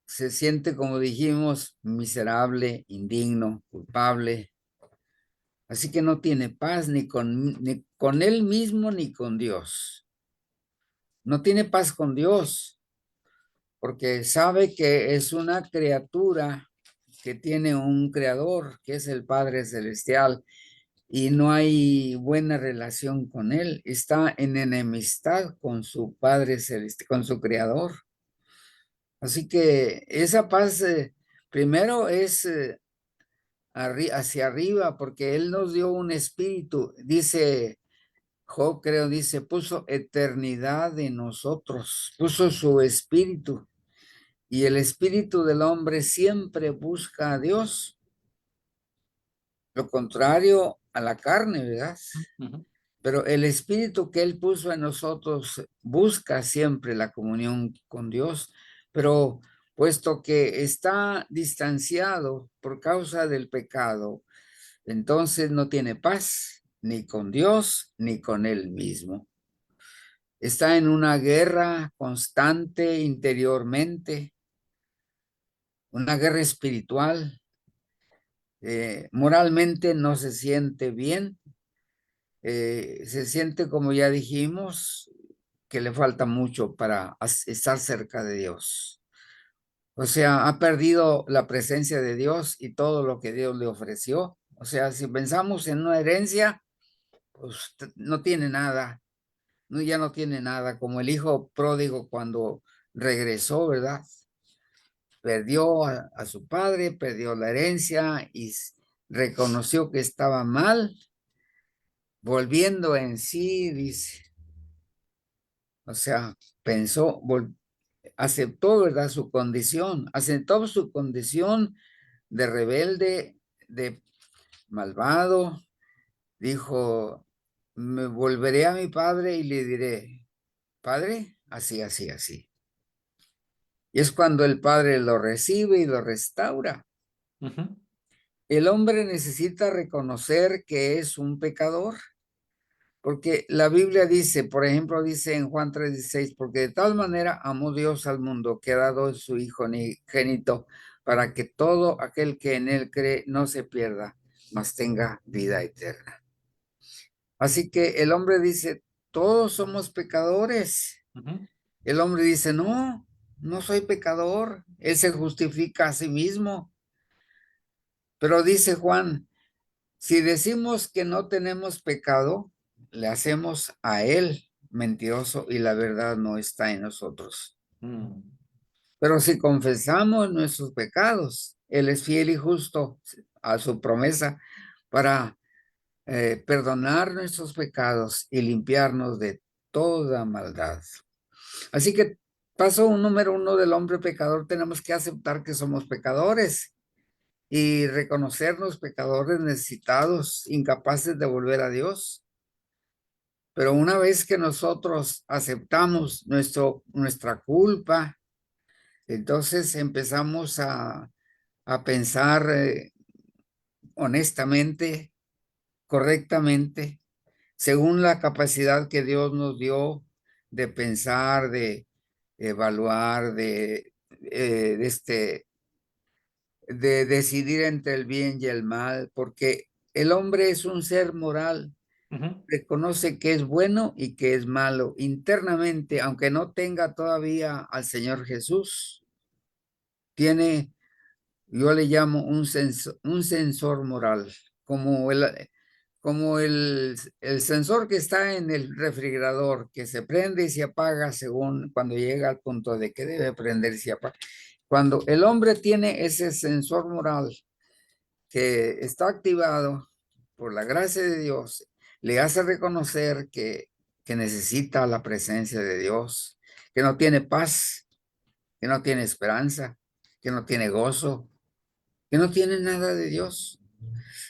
se siente, como dijimos, miserable, indigno, culpable. Así que no tiene paz ni con él mismo ni con Dios. No tiene paz con Dios porque sabe que es una criatura que tiene un creador, que es el Padre Celestial, y no hay buena relación con él. Está en enemistad con su Padre Celestial, con su creador. Así que esa paz primero es hacia arriba, porque Él nos dio un espíritu. Dice Job, creo, dice, puso eternidad en nosotros, puso su espíritu. Y el espíritu del hombre siempre busca a Dios, lo contrario a la carne, ¿verdad? Ujú. Pero el espíritu que Él puso en nosotros busca siempre la comunión con Dios, pero puesto que está distanciado por causa del pecado, entonces no tiene paz ni con Dios ni con Él mismo. Está en una guerra constante interiormente, una guerra espiritual. Moralmente no se siente bien, se siente, como ya dijimos, que le falta mucho para estar cerca de Dios. O sea, ha perdido la presencia de Dios y todo lo que Dios le ofreció. O sea, si pensamos en una herencia, pues no tiene nada. no, ya no tiene nada, como el hijo pródigo cuando regresó, ¿verdad? Perdió a su padre, perdió la herencia y reconoció que estaba mal, volviendo en sí, dice, o sea, pensó, aceptó, ¿verdad? Su condición, aceptó su condición de rebelde, de malvado, dijo, me volveré a mi padre y le diré, padre, así, así, así. Y es cuando el padre lo recibe y lo restaura. Ujú. El hombre necesita reconocer que es un pecador, porque la Biblia dice, por ejemplo, dice en Juan 3:16, porque de tal manera amó Dios al mundo que ha dado su Hijo unigénito para que todo aquel que en él cree no se pierda, mas tenga vida eterna. Así que el hombre dice, todos somos pecadores. Ujú. El hombre dice, no, no soy pecador. Él se justifica a sí mismo. Pero dice Juan, si decimos que no tenemos pecado, le hacemos a él mentiroso y la verdad no está en nosotros. Mm. Pero si confesamos nuestros pecados, él es fiel y justo a su promesa para perdonar nuestros pecados y limpiarnos de toda maldad. Así que paso número uno del hombre pecador, tenemos que aceptar que somos pecadores y reconocernos pecadores necesitados, incapaces de volver a Dios. Pero una vez que nosotros aceptamos nuestra culpa, entonces empezamos a pensar honestamente, correctamente, según la capacidad que Dios nos dio de pensar, de evaluar, de decidir entre el bien y el mal, porque el hombre es un ser moral, Ujú. reconoce que es bueno y que es malo internamente, aunque no tenga todavía al Señor Jesús, tiene, yo le llamo un sensor moral, como el sensor que está en el refrigerador, que se prende y se apaga según cuando llega al punto de que debe prenderse y apagar. Cuando el hombre tiene ese sensor moral que está activado por la gracia de Dios, le hace reconocer que necesita la presencia de Dios, que no tiene paz, que no tiene esperanza, que no tiene gozo, que no tiene nada de Dios.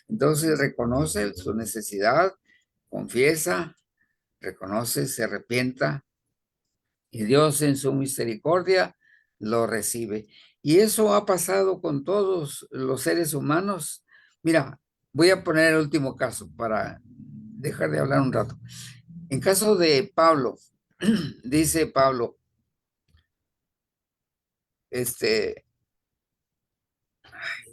Entonces reconoce su necesidad, confiesa, reconoce, se arrepienta y Dios en su misericordia lo recibe. Y eso ha pasado con todos los seres humanos. Mira, voy a poner el último caso para dejar de hablar un rato. En caso de Pablo, dice Pablo, este,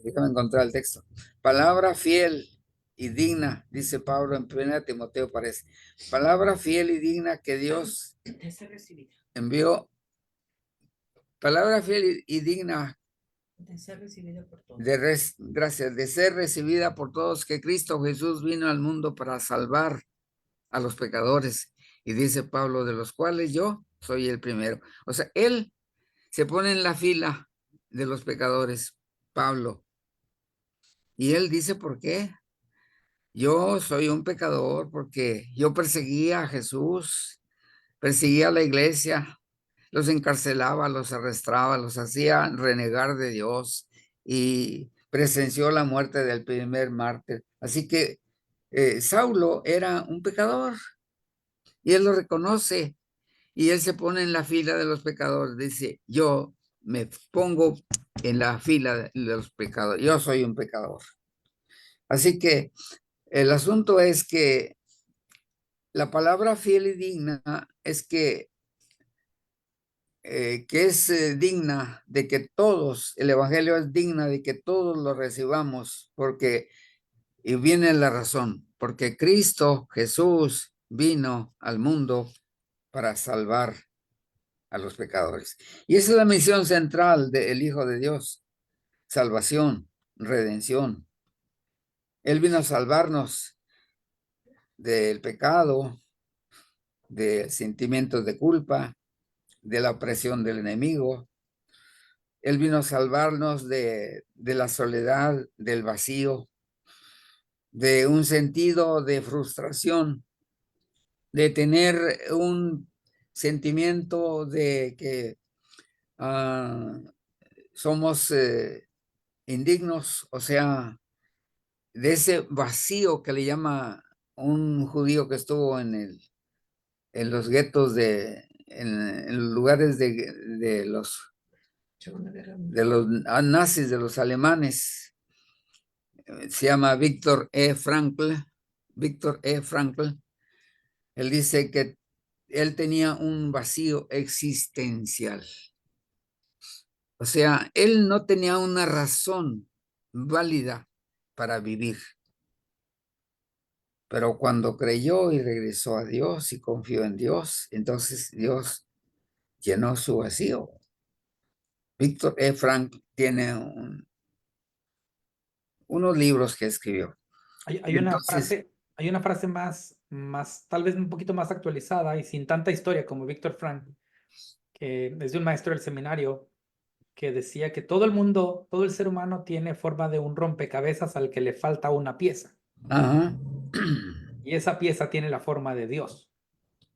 déjame encontrar el texto. Palabra fiel y digna, dice Pablo en 1 Timoteo, parece. Palabra fiel y digna que Dios envió. Palabra fiel y digna de ser recibida por todos. gracias, de ser recibida por todos, que Cristo Jesús vino al mundo para salvar a los pecadores. Y dice Pablo, de los cuales yo soy el primero. O sea, él se pone en la fila de los pecadores, Pablo. Y él dice, ¿por qué? Yo soy un pecador porque yo perseguía a Jesús, perseguía a la iglesia, los encarcelaba, los arrestaba, los hacía renegar de Dios y presenció la muerte del primer mártir. Así que Saulo era un pecador y él lo reconoce y él se pone en la fila de los pecadores. Dice, yo me pongo en la fila de los pecadores, yo soy un pecador. Así que el asunto es que la palabra fiel y digna es que es digna de que todos, el Evangelio es digna de que todos lo recibamos, porque, y viene la razón, porque Cristo Jesús vino al mundo para salvar a los pecadores. Y esa es la misión central del Hijo de Dios, salvación, redención. Él vino a salvarnos del pecado, de sentimientos de culpa, de la opresión del enemigo. Él vino a salvarnos de la soledad, del vacío, de un sentido de frustración, de tener un sentimiento de que somos indignos, o sea, de ese vacío que le llama un judío que estuvo en los guetos en lugares de los nazis, de los alemanes. Se llama Viktor E. Frankl. Viktor E. Frankl. Él dice que él tenía un vacío existencial. O sea, él no tenía una razón válida para vivir. Pero cuando creyó y regresó a Dios y confió en Dios, entonces Dios llenó su vacío. Viktor E. Frankl tiene unos libros que escribió. Hay una frase más, tal vez un poquito más actualizada y sin tanta historia como Víctor Frank, que es de un maestro del seminario, que decía que todo el ser humano tiene forma de un rompecabezas al que le falta una pieza. Ajá. Y esa pieza tiene la forma de Dios.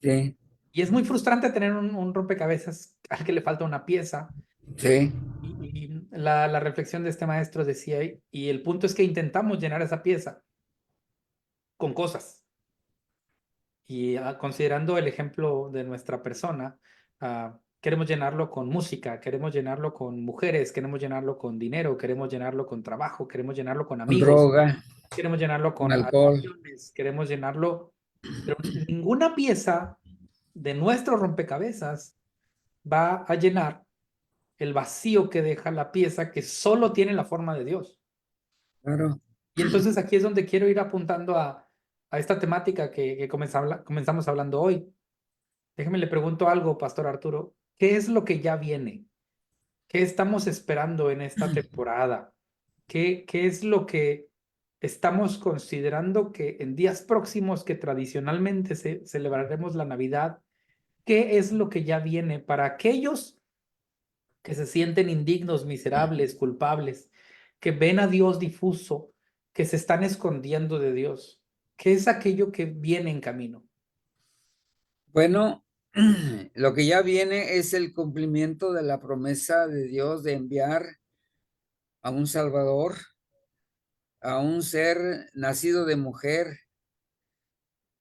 Sí. Y es muy frustrante tener un rompecabezas al que le falta una pieza. Sí. Y la reflexión de este maestro decía, y el punto es que intentamos llenar esa pieza con cosas. Y considerando el ejemplo de nuestra persona, queremos llenarlo con música, queremos llenarlo con mujeres, queremos llenarlo con dinero, queremos llenarlo con trabajo, queremos llenarlo con Con amigos, droga, queremos llenarlo con con alcohol. adicciones, queremos llenarlo, pero ninguna pieza de nuestro rompecabezas va a llenar el vacío que deja la pieza que solo tiene la forma de Dios. Claro. Y entonces aquí es donde quiero ir apuntando a esta temática que comenzamos hablando hoy. Déjeme le pregunto algo, Pastor Arturo. ¿Qué es lo que ya viene? ¿Qué estamos esperando en esta temporada? ¿Qué es lo que estamos considerando que en días próximos que tradicionalmente celebraremos la Navidad? ¿Qué es lo que ya viene para aquellos que se sienten indignos, miserables, culpables, que ven a Dios difuso, que se están escondiendo de Dios? ¿Qué es aquello que viene en camino? Bueno, lo que ya viene es el cumplimiento de la promesa de Dios de enviar a un Salvador, a un ser nacido de mujer,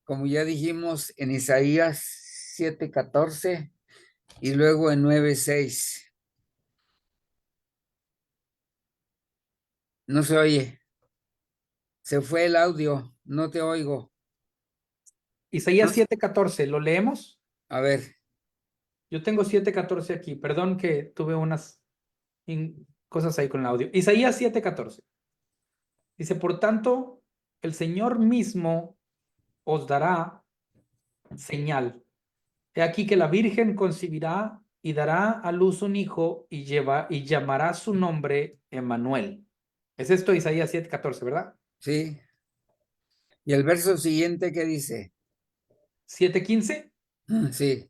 como ya dijimos en Isaías 7:14 y luego en 9:6. No se oye. Se fue el audio, no te oigo. Isaías No. 7:14, ¿lo leemos? A ver, Yo tengo 7:14 aquí. Perdón que tuve unas cosas ahí con el audio. Isaías 7:14. Dice, por tanto, el Señor mismo os dará señal. He aquí que la Virgen concebirá y dará a luz un hijo y llamará su nombre Emmanuel. Es esto Isaías 7:14, ¿verdad? sí. Y el verso siguiente, ¿qué dice? 7:15. Sí.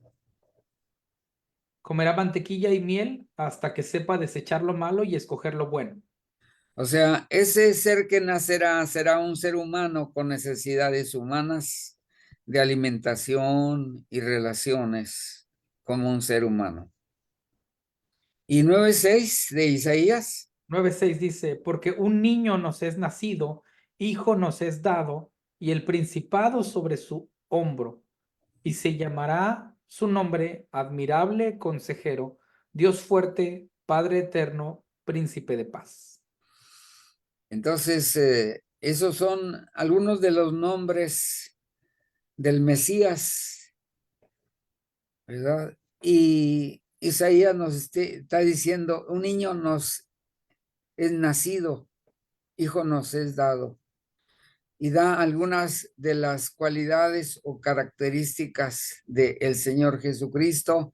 Comerá mantequilla y miel hasta que sepa desechar lo malo y escoger lo bueno. O sea, ese ser que nacerá será un ser humano con necesidades humanas de alimentación y relaciones como un ser humano. Y 9:6 de Isaías. 9:6 dice, porque un niño nos es nacido, hijo nos es dado, y el principado sobre su hombro, y se llamará su nombre admirable consejero, Dios fuerte, Padre eterno, príncipe de paz. Entonces, esos son algunos de los nombres del Mesías, ¿verdad? Y Isaías nos está diciendo, un niño nos es nacido, hijo nos es dado. Y da algunas de las cualidades o características del Señor Jesucristo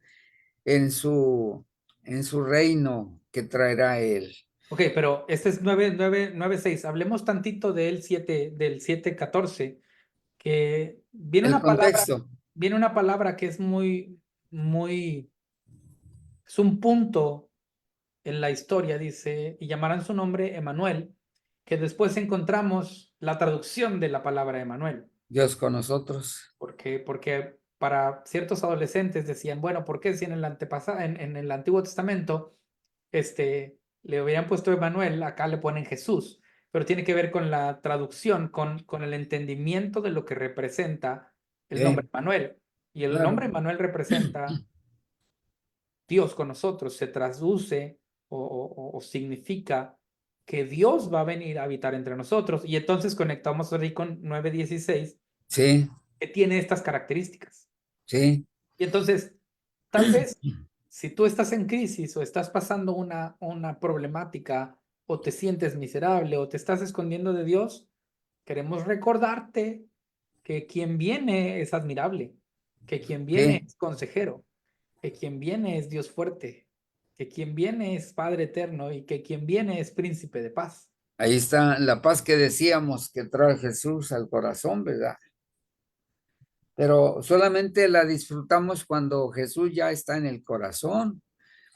en su reino que traerá Él. Ok, pero este es 9:6. Hablemos tantito del 7:14, que viene El una palabra, contexto. viene una palabra que es es un punto en la historia, dice, y llamarán su nombre Emanuel, que después encontramos la traducción de la palabra Emanuel. Dios con nosotros. Porque para ciertos adolescentes decían, bueno, ¿por qué si en el en el Antiguo Testamento le habían puesto Emanuel, acá le ponen Jesús? Pero tiene que ver con la traducción, con el entendimiento de lo que representa el nombre Emanuel. Y el Claro. nombre Emanuel representa Dios con nosotros, se traduce o significa que Dios va a venir a habitar entre nosotros. Y entonces conectamos ahí con 9:16, Sí, que tiene estas características. sí, Y entonces, tal vez, si tú estás en crisis o estás pasando una problemática o te sientes miserable o te estás escondiendo de Dios, queremos recordarte que quien viene es admirable, que quien viene sí. es consejero, que quien viene es Dios fuerte, que quien viene es Padre eterno y que quien viene es príncipe de paz. Ahí está la paz que decíamos que trae Jesús al corazón, ¿verdad? Pero solamente la disfrutamos cuando Jesús ya está en el corazón.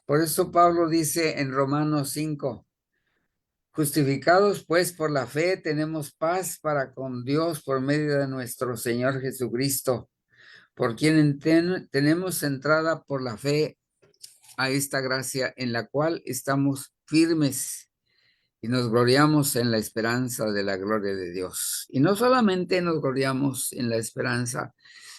Por eso Pablo dice en Romanos 5, justificados pues por la fe, tenemos paz para con Dios por medio de nuestro Señor Jesucristo, por quien tenemos entrada por la fe a esta gracia en la cual estamos firmes y nos gloriamos en la esperanza de la gloria de Dios. Y no solamente nos gloriamos en la esperanza,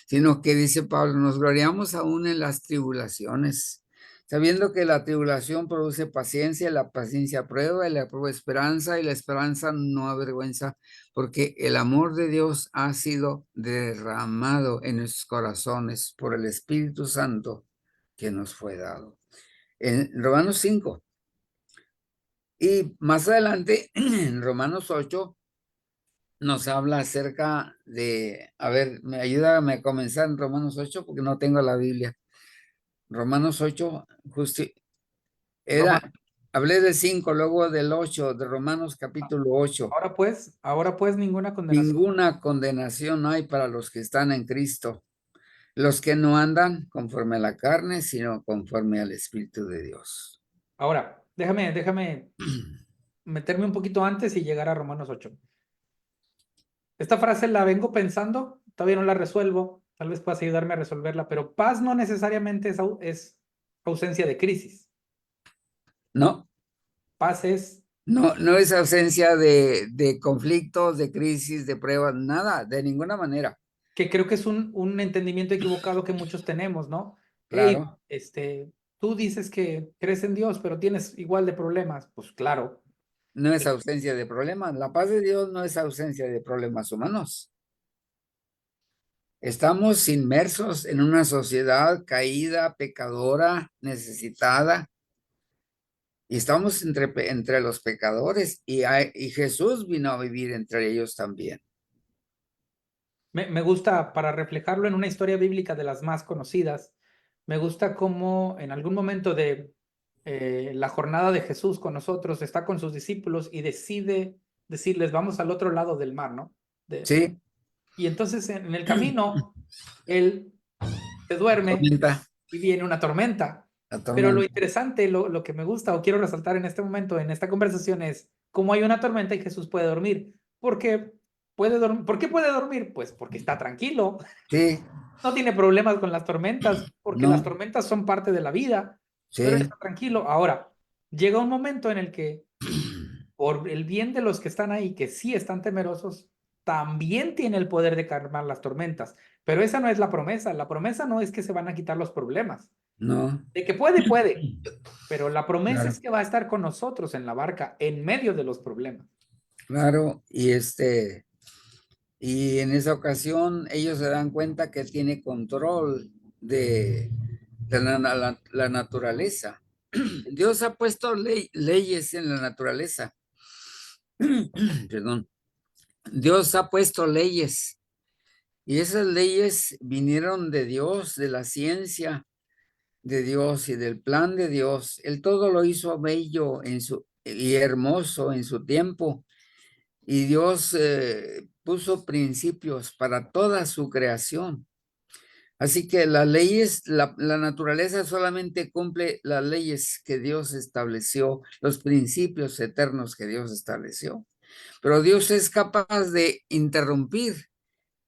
sino que dice Pablo, nos gloriamos aún en las tribulaciones, sabiendo que la tribulación produce paciencia, la paciencia prueba, y la prueba esperanza, y la esperanza no avergüenza, porque el amor de Dios ha sido derramado en nuestros corazones por el Espíritu Santo que nos fue dado. En Romanos 5. Y más adelante, en Romanos 8, nos habla acerca de, a ver, ayúdame a comenzar en Romanos 8 porque no tengo la Biblia. Romanos 8, Roma- hablé del 5, luego del 8, de Romanos capítulo 8. ahora pues ninguna condenación. Ninguna condenación hay para los que están en Cristo, los que no andan conforme a la carne, sino conforme al Espíritu de Dios. Ahora, déjame meterme un poquito antes y llegar a Romanos 8. Esta frase la vengo pensando, todavía no la resuelvo, tal vez puedas ayudarme a resolverla, pero paz no necesariamente es ausencia de crisis. No, Paz es, no es ausencia de conflictos, de crisis, de pruebas, nada, de ninguna manera. que creo que es un entendimiento equivocado que muchos tenemos, ¿no? Hey, Claro, tú dices que crees en Dios, pero tienes igual de problemas. Pues claro, no es ausencia de problemas. La paz de Dios no es ausencia de problemas humanos. Estamos inmersos en una sociedad caída, pecadora, necesitada, y estamos entre los pecadores, y Jesús vino a vivir entre ellos también. me gusta para reflejarlo en una historia bíblica de las más conocidas. Me gusta cómo en algún momento de la jornada de Jesús con nosotros está con sus discípulos y decide decirles, vamos al otro lado del mar, ¿no? Sí, Y entonces en el camino, él se duerme tormenta, y viene una tormenta. la Pero lo tormenta. interesante, lo que me gusta o quiero resaltar en este momento, en esta conversación, es cómo hay una tormenta y Jesús puede dormir. Porque ¿Por qué puede dormir? Pues porque está tranquilo, Sí, no tiene problemas con las tormentas, porque las no, tormentas son parte de la vida, pero él sí, está tranquilo. Ahora, llega un momento en el que, por el bien de los que están ahí, que sí están temerosos, también tiene el poder de calmar las tormentas. Pero esa no es la promesa no es que se van a quitar los problemas. no, De que puede, pero la promesa claro, es que va a estar con nosotros en la barca, en medio de los problemas. claro, y en esa ocasión ellos se dan cuenta que tiene control de la naturaleza. Dios ha puesto leyes en la naturaleza. Perdón. Dios ha puesto leyes y esas leyes vinieron de Dios, de la ciencia de Dios y del plan de Dios. Él todo lo hizo bello y hermoso en su tiempo. Y Dios puso principios para toda su creación. Así que las leyes, la naturaleza solamente cumple las leyes que Dios estableció, los principios eternos que Dios estableció. Pero Dios es capaz de interrumpir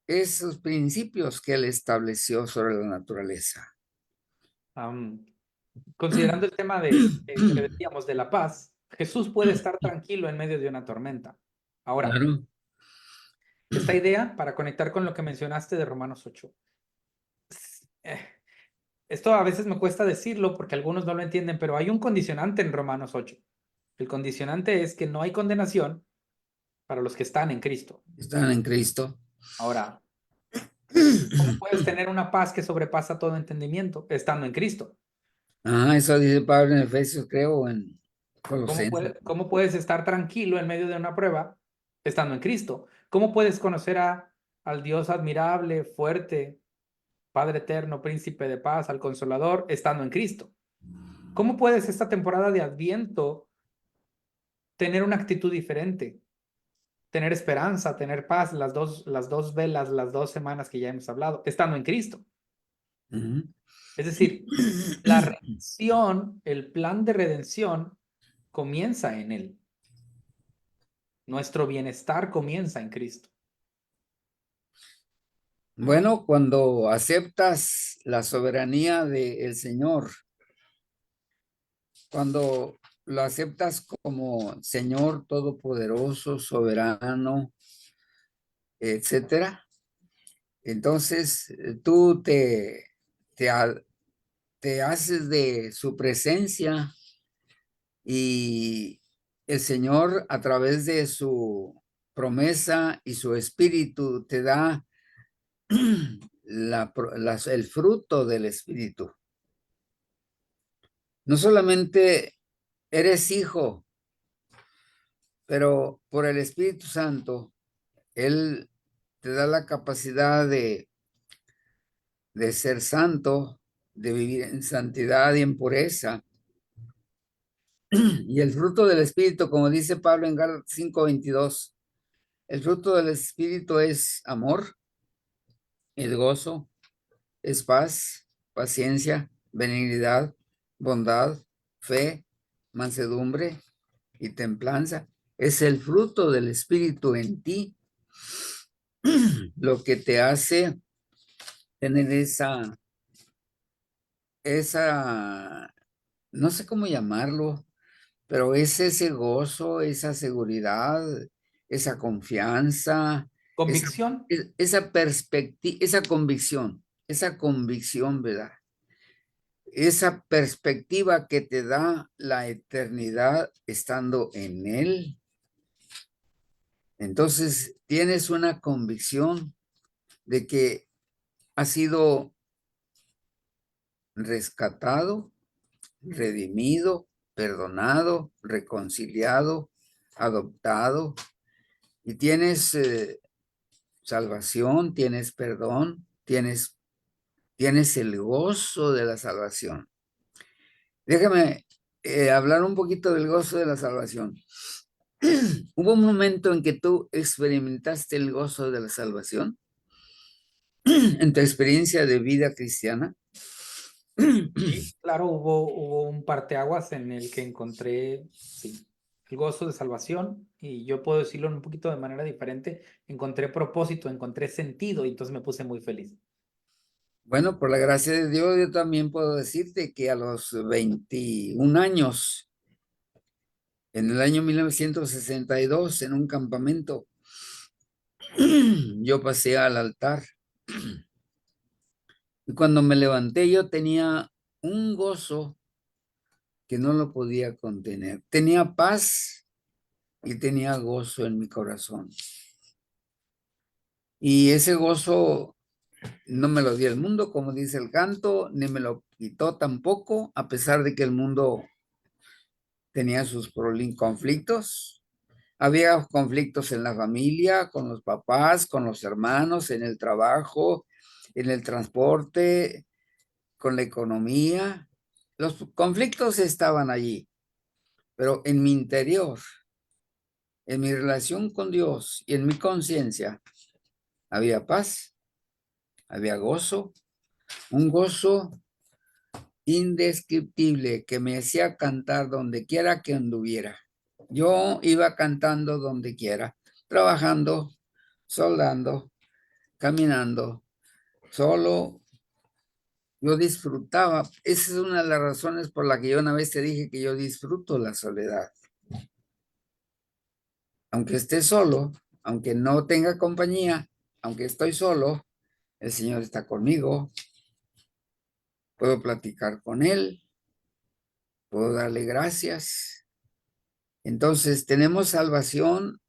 esos principios que Él estableció sobre la naturaleza. Considerando el tema de que decíamos de la paz, Jesús puede estar tranquilo en medio de una tormenta. Ahora, Claro. esta idea, para conectar con lo que mencionaste de Romanos 8, esto a veces me cuesta decirlo porque algunos no lo entienden, pero hay un condicionante en Romanos 8. El condicionante es que no hay condenación para los que están en Cristo. Están en Cristo. Ahora, ¿cómo puedes tener una paz que sobrepasa todo entendimiento estando en Cristo? Eso dice Pablo en Efesios, creo, en ¿Cómo Colosenses. cómo puedes estar tranquilo en medio de una prueba estando en Cristo? ¿Cómo puedes conocer al Dios admirable, fuerte, Padre eterno, príncipe de paz, al Consolador, estando en Cristo? ¿Cómo puedes esta temporada de Adviento tener una actitud diferente? Tener esperanza, tener paz, las dos velas, las 2 semanas que ya hemos hablado, estando en Cristo. Ujú. Es decir, la redención, el plan de redención comienza en Él. Nuestro bienestar comienza en Cristo. Bueno, cuando aceptas la soberanía del Señor, cuando lo aceptas como Señor todopoderoso, soberano, etcétera, entonces tú te haces de su presencia y el Señor a través de su promesa y su espíritu te da el fruto del espíritu. No solamente eres hijo, pero por el Espíritu Santo, Él te da la capacidad de ser santo, de vivir en santidad y en pureza. Y el fruto del Espíritu, como dice Pablo en Gálatas 5:22, el fruto del Espíritu es amor, es gozo, es paz, paciencia, benignidad, bondad, fe, mansedumbre y templanza. Es el fruto del Espíritu en ti lo que te hace tener no sé cómo llamarlo, pero es ese gozo, esa seguridad, esa confianza, Convicción. esa perspectiva, esa convicción, ¿verdad? Esa perspectiva que te da la eternidad estando en Él. Entonces tienes una convicción de que has sido rescatado, redimido, perdonado, reconciliado, adoptado, y tienes salvación, tienes perdón, tienes el gozo de la salvación. Déjame hablar un poquito del gozo de la salvación. ¿Hubo un momento en que tú experimentaste el gozo de la salvación en tu experiencia de vida cristiana? Sí, claro, hubo un parteaguas en el que encontré, sí, el gozo de salvación, y yo puedo decirlo un poquito de manera diferente. Encontré propósito, encontré sentido, y entonces me puse muy feliz. Bueno, por la gracia de Dios, yo también puedo decirte que a los 21 años, en el año 1962, en un campamento, yo pasé al altar. Y cuando me levanté, yo tenía un gozo que no lo podía contener. Tenía paz y tenía gozo en mi corazón. Y ese gozo no me lo dio el mundo, como dice el canto, ni me lo quitó tampoco, a pesar de que el mundo tenía sus conflictos. Había conflictos en la familia, con los papás, con los hermanos, en el trabajo, en el transporte, con la economía. Los conflictos estaban allí, pero en mi interior, en mi relación con Dios y en mi conciencia, había paz, había gozo, un gozo indescriptible que me hacía cantar donde quiera que anduviera. Yo iba cantando donde quiera, trabajando, soldando, caminando, solo. Yo disfrutaba. Esa es una de las razones por la que yo una vez te dije que yo disfruto la soledad. Aunque esté solo, aunque no tenga compañía, aunque estoy solo, el Señor está conmigo. Puedo platicar con Él, puedo darle gracias. Entonces tenemos salvación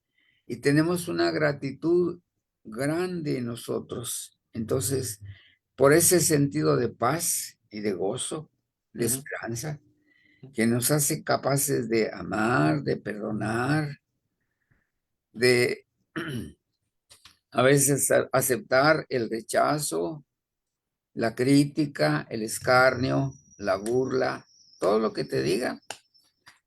y tenemos una gratitud grande en nosotros. Entonces, por ese sentido de paz y de gozo, de esperanza, que nos hace capaces de amar, de perdonar, de a veces aceptar el rechazo, la crítica, el escarnio, la burla, todo lo que te diga,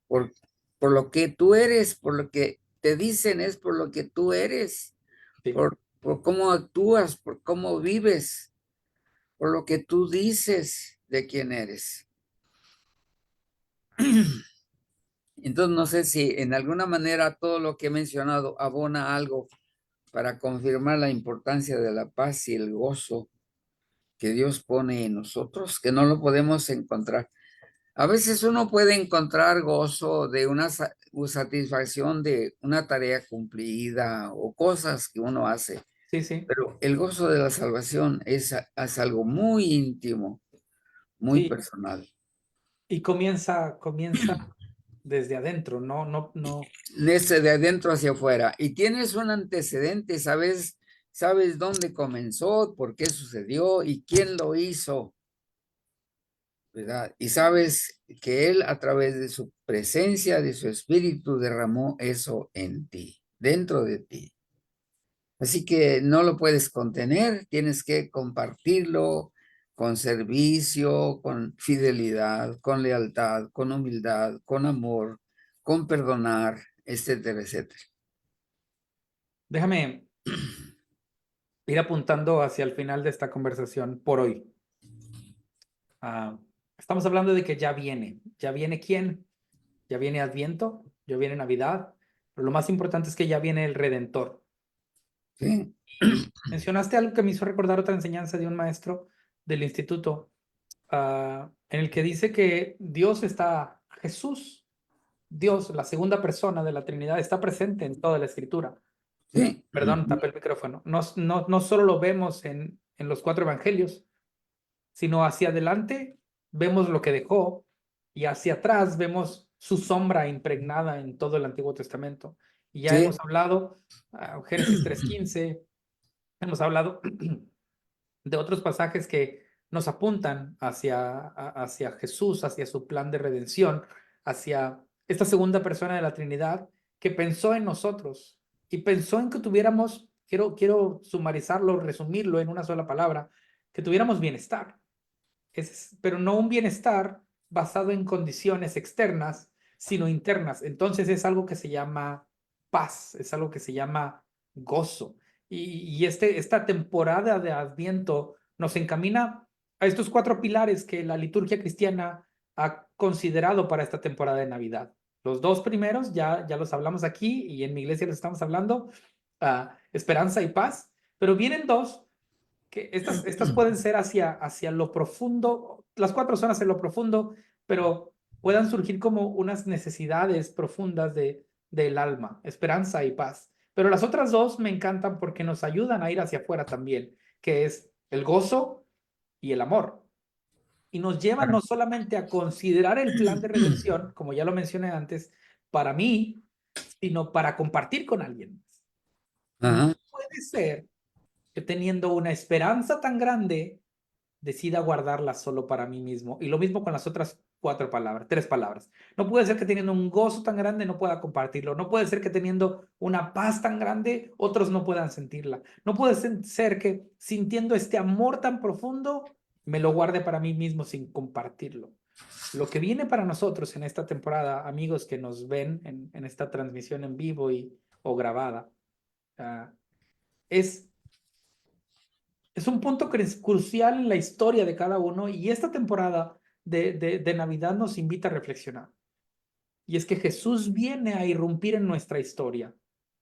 por, por lo que tú eres, por lo que te dicen es por lo que tú eres, Sí. por cómo actúas, por cómo vives, por lo que tú dices de quién eres. Entonces, no sé si en alguna manera todo lo que he mencionado abona algo para confirmar la importancia de la paz y el gozo que Dios pone en nosotros, que no lo podemos encontrar. A veces uno puede encontrar gozo de una satisfacción de una tarea cumplida o cosas que uno hace, Sí, sí. pero el gozo de la salvación es algo muy íntimo, muy Sí, personal. y comienza desde adentro, no. De adentro hacia afuera. Y tienes un antecedente, sabes dónde comenzó, por qué sucedió y quién lo hizo, ¿verdad? Y sabes que Él a través de su presencia, de su espíritu, derramó eso en ti, dentro de ti. Así que no lo puedes contener, tienes que compartirlo con servicio, con fidelidad, con lealtad, con humildad, con amor, con perdonar, etcétera, etcétera. Déjame ir apuntando hacia el final de esta conversación por hoy. Estamos hablando de que ya viene. ¿Ya viene quién? Ya viene Adviento, ya viene Navidad, pero lo más importante es que ya viene el Redentor. ¿Sí? Y mencionaste algo que me hizo recordar otra enseñanza de un maestro del instituto, en el que dice que Jesús, Dios, la segunda persona de la Trinidad, está presente en toda la Escritura. Sí. Perdón, tapé el micrófono. No solo lo vemos en los 4 evangelios, sino hacia adelante vemos lo que dejó y hacia atrás vemos su sombra impregnada en todo el Antiguo Testamento. Y ya Sí. hemos hablado, Génesis 3:15, hemos hablado de otros pasajes que nos apuntan hacia Jesús, hacia su plan de redención, hacia esta segunda persona de la Trinidad que pensó en nosotros y pensó en que tuviéramos, quiero sumarizarlo, resumirlo en una sola palabra, que tuviéramos bienestar. Pero no un bienestar basado en condiciones externas, sino internas. Entonces es algo que se llama paz, es algo que se llama gozo. Y esta temporada de Adviento nos encamina a estos 4 pilares que la liturgia cristiana ha considerado para esta temporada de Navidad. Los 2 primeros ya los hablamos aquí y en mi iglesia los estamos hablando, esperanza y paz, pero vienen 2 que estas pueden ser hacia lo profundo, las 4 son hacia lo profundo, pero puedan surgir como unas necesidades profundas del alma, esperanza y paz. Pero las otras 2 me encantan porque nos ayudan a ir hacia afuera también, que es el gozo y el amor. Y nos llevan no solamente a considerar el plan de redención, como ya lo mencioné antes, para mí, sino para compartir con alguien más. No Ajá. puede ser que teniendo una esperanza tan grande, decida guardarla solo para mí mismo. Y lo mismo con las otras 3 palabras. No puede ser que teniendo un gozo tan grande no pueda compartirlo. No puede ser que teniendo una paz tan grande otros no puedan sentirla. No puede ser que sintiendo este amor tan profundo me lo guarde para mí mismo sin compartirlo. Lo que viene para nosotros en esta temporada, amigos que nos ven en esta transmisión en vivo o grabada, es Es un punto crucial en la historia de cada uno y esta temporada de Navidad nos invita a reflexionar. Y es que Jesús viene a irrumpir en nuestra historia.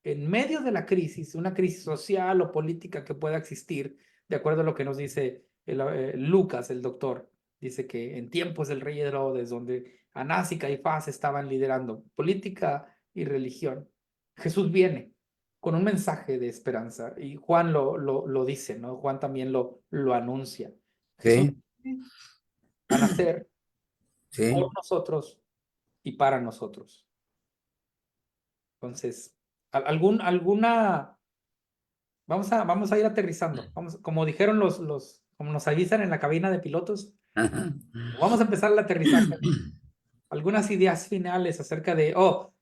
En medio de la crisis, una crisis social o política que pueda existir, de acuerdo a lo que nos dice Lucas, el doctor, dice que en tiempos del rey Herodes, donde Anás y Caifás estaban liderando política y religión, Jesús viene con un mensaje de esperanza y Juan lo dice, ¿no? Juan también lo anuncia. Jesús Sí, viene a nacer sí. por nosotros y para nosotros. Entonces, alguna, vamos a ir aterrizando. Vamos, como dijeron como nos avisan en la cabina de pilotos, vamos a empezar el aterrizaje. Algunas ideas finales acerca de,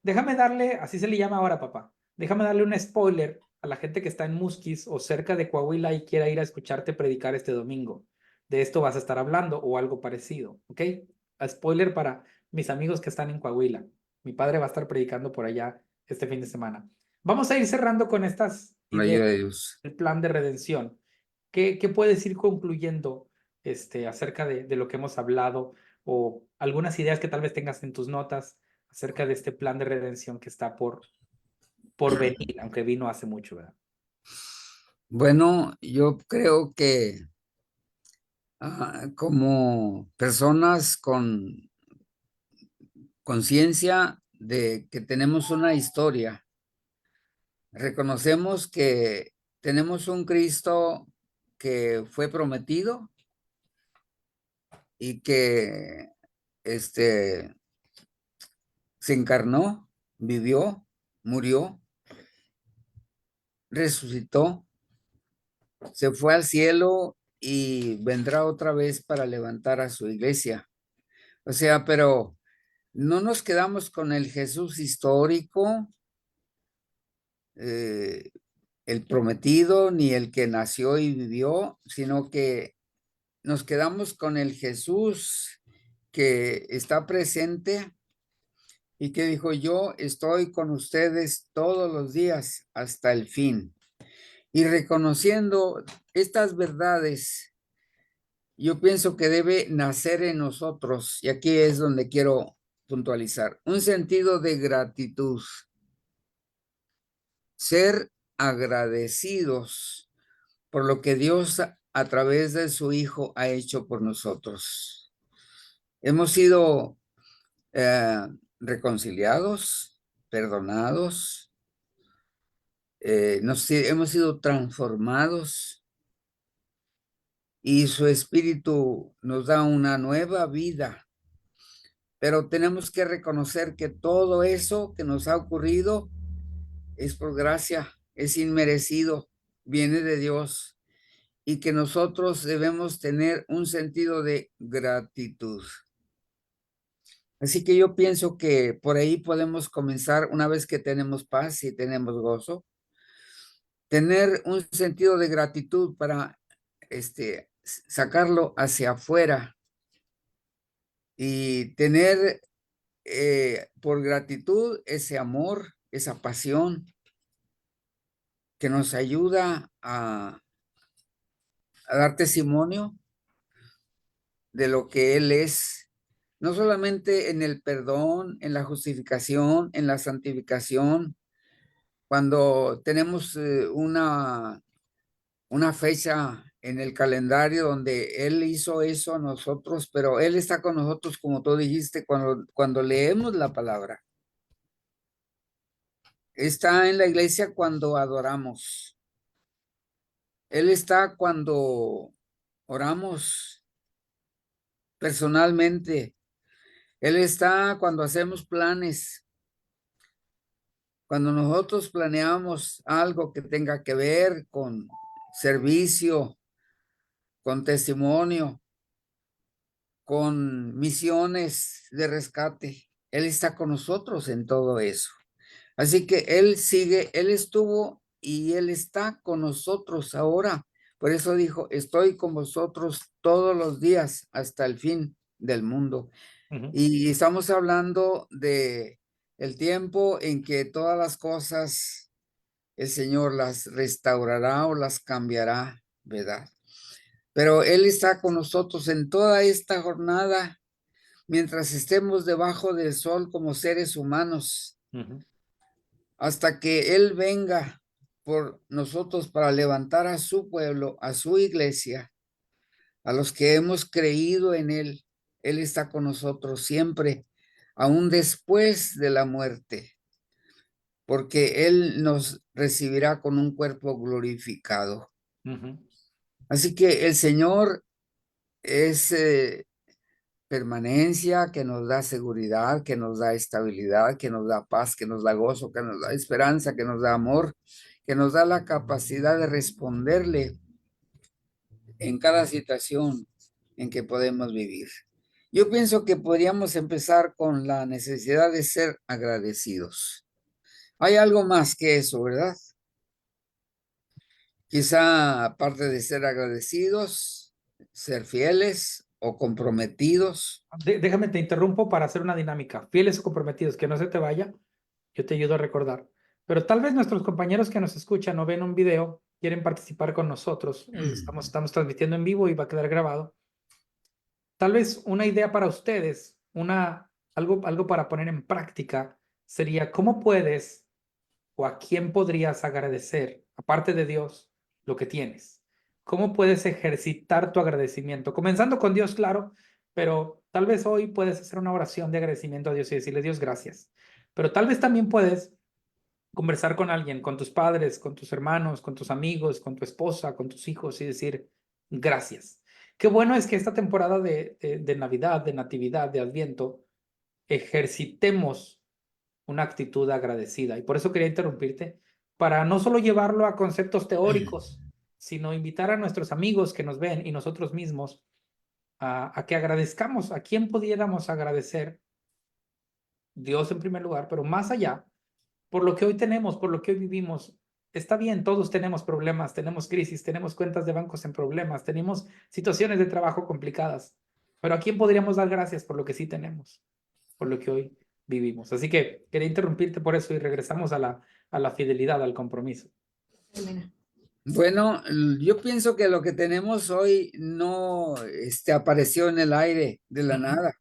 déjame darle, así se le llama ahora, papá, déjame darle un spoiler a la gente que está en Musquis o cerca de Coahuila y quiera ir a escucharte predicar este domingo. De esto vas a estar hablando o algo parecido, ¿ok? A spoiler para mis amigos que están en Coahuila. Mi padre va a estar predicando por allá este fin de semana. Vamos a ir cerrando con estas Con la ideas ayuda de Dios. del plan de redención. ¿Qué puedes ir concluyendo acerca de lo que hemos hablado o algunas ideas que tal vez tengas en tus notas acerca de este plan de redención que está por venir, aunque vino hace mucho, ¿verdad? Bueno, yo creo que como personas con conciencia de que tenemos una historia, reconocemos que tenemos un Cristo que fue prometido y que se encarnó, vivió, murió, resucitó, se fue al cielo y vendrá otra vez para levantar a su iglesia. O sea, pero no nos quedamos con el Jesús histórico, el prometido, ni el que nació y vivió, sino que nos quedamos con el Jesús que está presente y que dijo, yo estoy con ustedes todos los días hasta el fin. Y reconociendo estas verdades, yo pienso que debe nacer en nosotros, y aquí es donde quiero puntualizar, un sentido de gratitud, ser agradecidos por lo que Dios a través de su Hijo ha hecho por nosotros. Hemos sido reconciliados, perdonados, hemos sido transformados y su Espíritu nos da una nueva vida. Pero tenemos que reconocer que todo eso que nos ha ocurrido es por gracia, es inmerecido, viene de Dios y que nosotros debemos tener un sentido de gratitud. Así que yo pienso que por ahí podemos comenzar una vez que tenemos paz y tenemos gozo, tener un sentido de gratitud para sacarlo hacia afuera y tener por gratitud ese amor, esa pasión que nos ayuda a dar testimonio de lo que Él es, no solamente en el perdón, en la justificación, en la santificación, cuando tenemos una fecha en el calendario donde Él hizo eso a nosotros, pero Él está con nosotros, como tú dijiste, cuando leemos la palabra. Está en la iglesia cuando adoramos. Él está cuando oramos personalmente. Él está cuando hacemos planes. Cuando nosotros planeamos algo que tenga que ver con servicio, con testimonio, con misiones de rescate, Él está con nosotros en todo eso. Así que Él sigue, Él estuvo y Él está con nosotros ahora. Por eso dijo, estoy con vosotros todos los días hasta el fin del mundo. Y estamos hablando de el tiempo en que todas las cosas el Señor las restaurará o las cambiará, ¿verdad? pero Él está con nosotros en toda esta jornada, mientras estemos debajo del sol como seres humanos, hasta que Él venga por nosotros para levantar a su pueblo, a su iglesia, a los que hemos creído en Él. Él está con nosotros siempre, aún después de la muerte, porque Él nos recibirá con un cuerpo glorificado. Así que el Señor es permanencia, que nos da seguridad, que nos da estabilidad, que nos da paz, que nos da gozo, que nos da esperanza, que nos da amor, que nos da la capacidad de responderle en cada situación en que podemos vivir. Yo pienso que podríamos empezar con la necesidad de ser agradecidos. Hay algo más que eso, ¿verdad? Quizá aparte de ser agradecidos, ser fieles o comprometidos. Déjame, te interrumpo para hacer una dinámica. Fieles o comprometidos, que no se te vaya. Yo te ayudo a recordar. Pero tal vez nuestros compañeros que nos escuchan o ven un video quieren participar con nosotros. Estamos transmitiendo en vivo y va a quedar grabado. Tal vez una idea para ustedes, algo para poner en práctica sería cómo puedes o a quién podrías agradecer, aparte de Dios, lo que tienes. ¿Cómo puedes ejercitar tu agradecimiento? Comenzando con Dios, claro, pero tal vez hoy puedes hacer una oración de agradecimiento a Dios y decirle, Dios, gracias. Pero tal vez también puedes conversar con alguien, con tus padres, con tus hermanos, con tus amigos, con tu esposa, con tus hijos y decir gracias. Qué bueno es que esta temporada de Navidad, de Natividad, de Adviento, ejercitemos una actitud agradecida. Y por eso quería interrumpirte, para no solo llevarlo a conceptos teóricos, sino invitar a nuestros amigos que nos ven y nosotros mismos a que agradezcamos. ¿A quién pudiéramos agradecer? Dios en primer lugar, pero más allá, por lo que hoy tenemos, por lo que hoy vivimos. Está bien, todos tenemos problemas, tenemos crisis, tenemos cuentas de bancos en problemas, tenemos situaciones de trabajo complicadas, pero ¿a quién podríamos dar gracias por lo que sí tenemos, por lo que hoy vivimos? Así que quería interrumpirte por eso y regresamos a la fidelidad, al compromiso. Bueno, yo pienso que lo que tenemos hoy no apareció en el aire de la nada.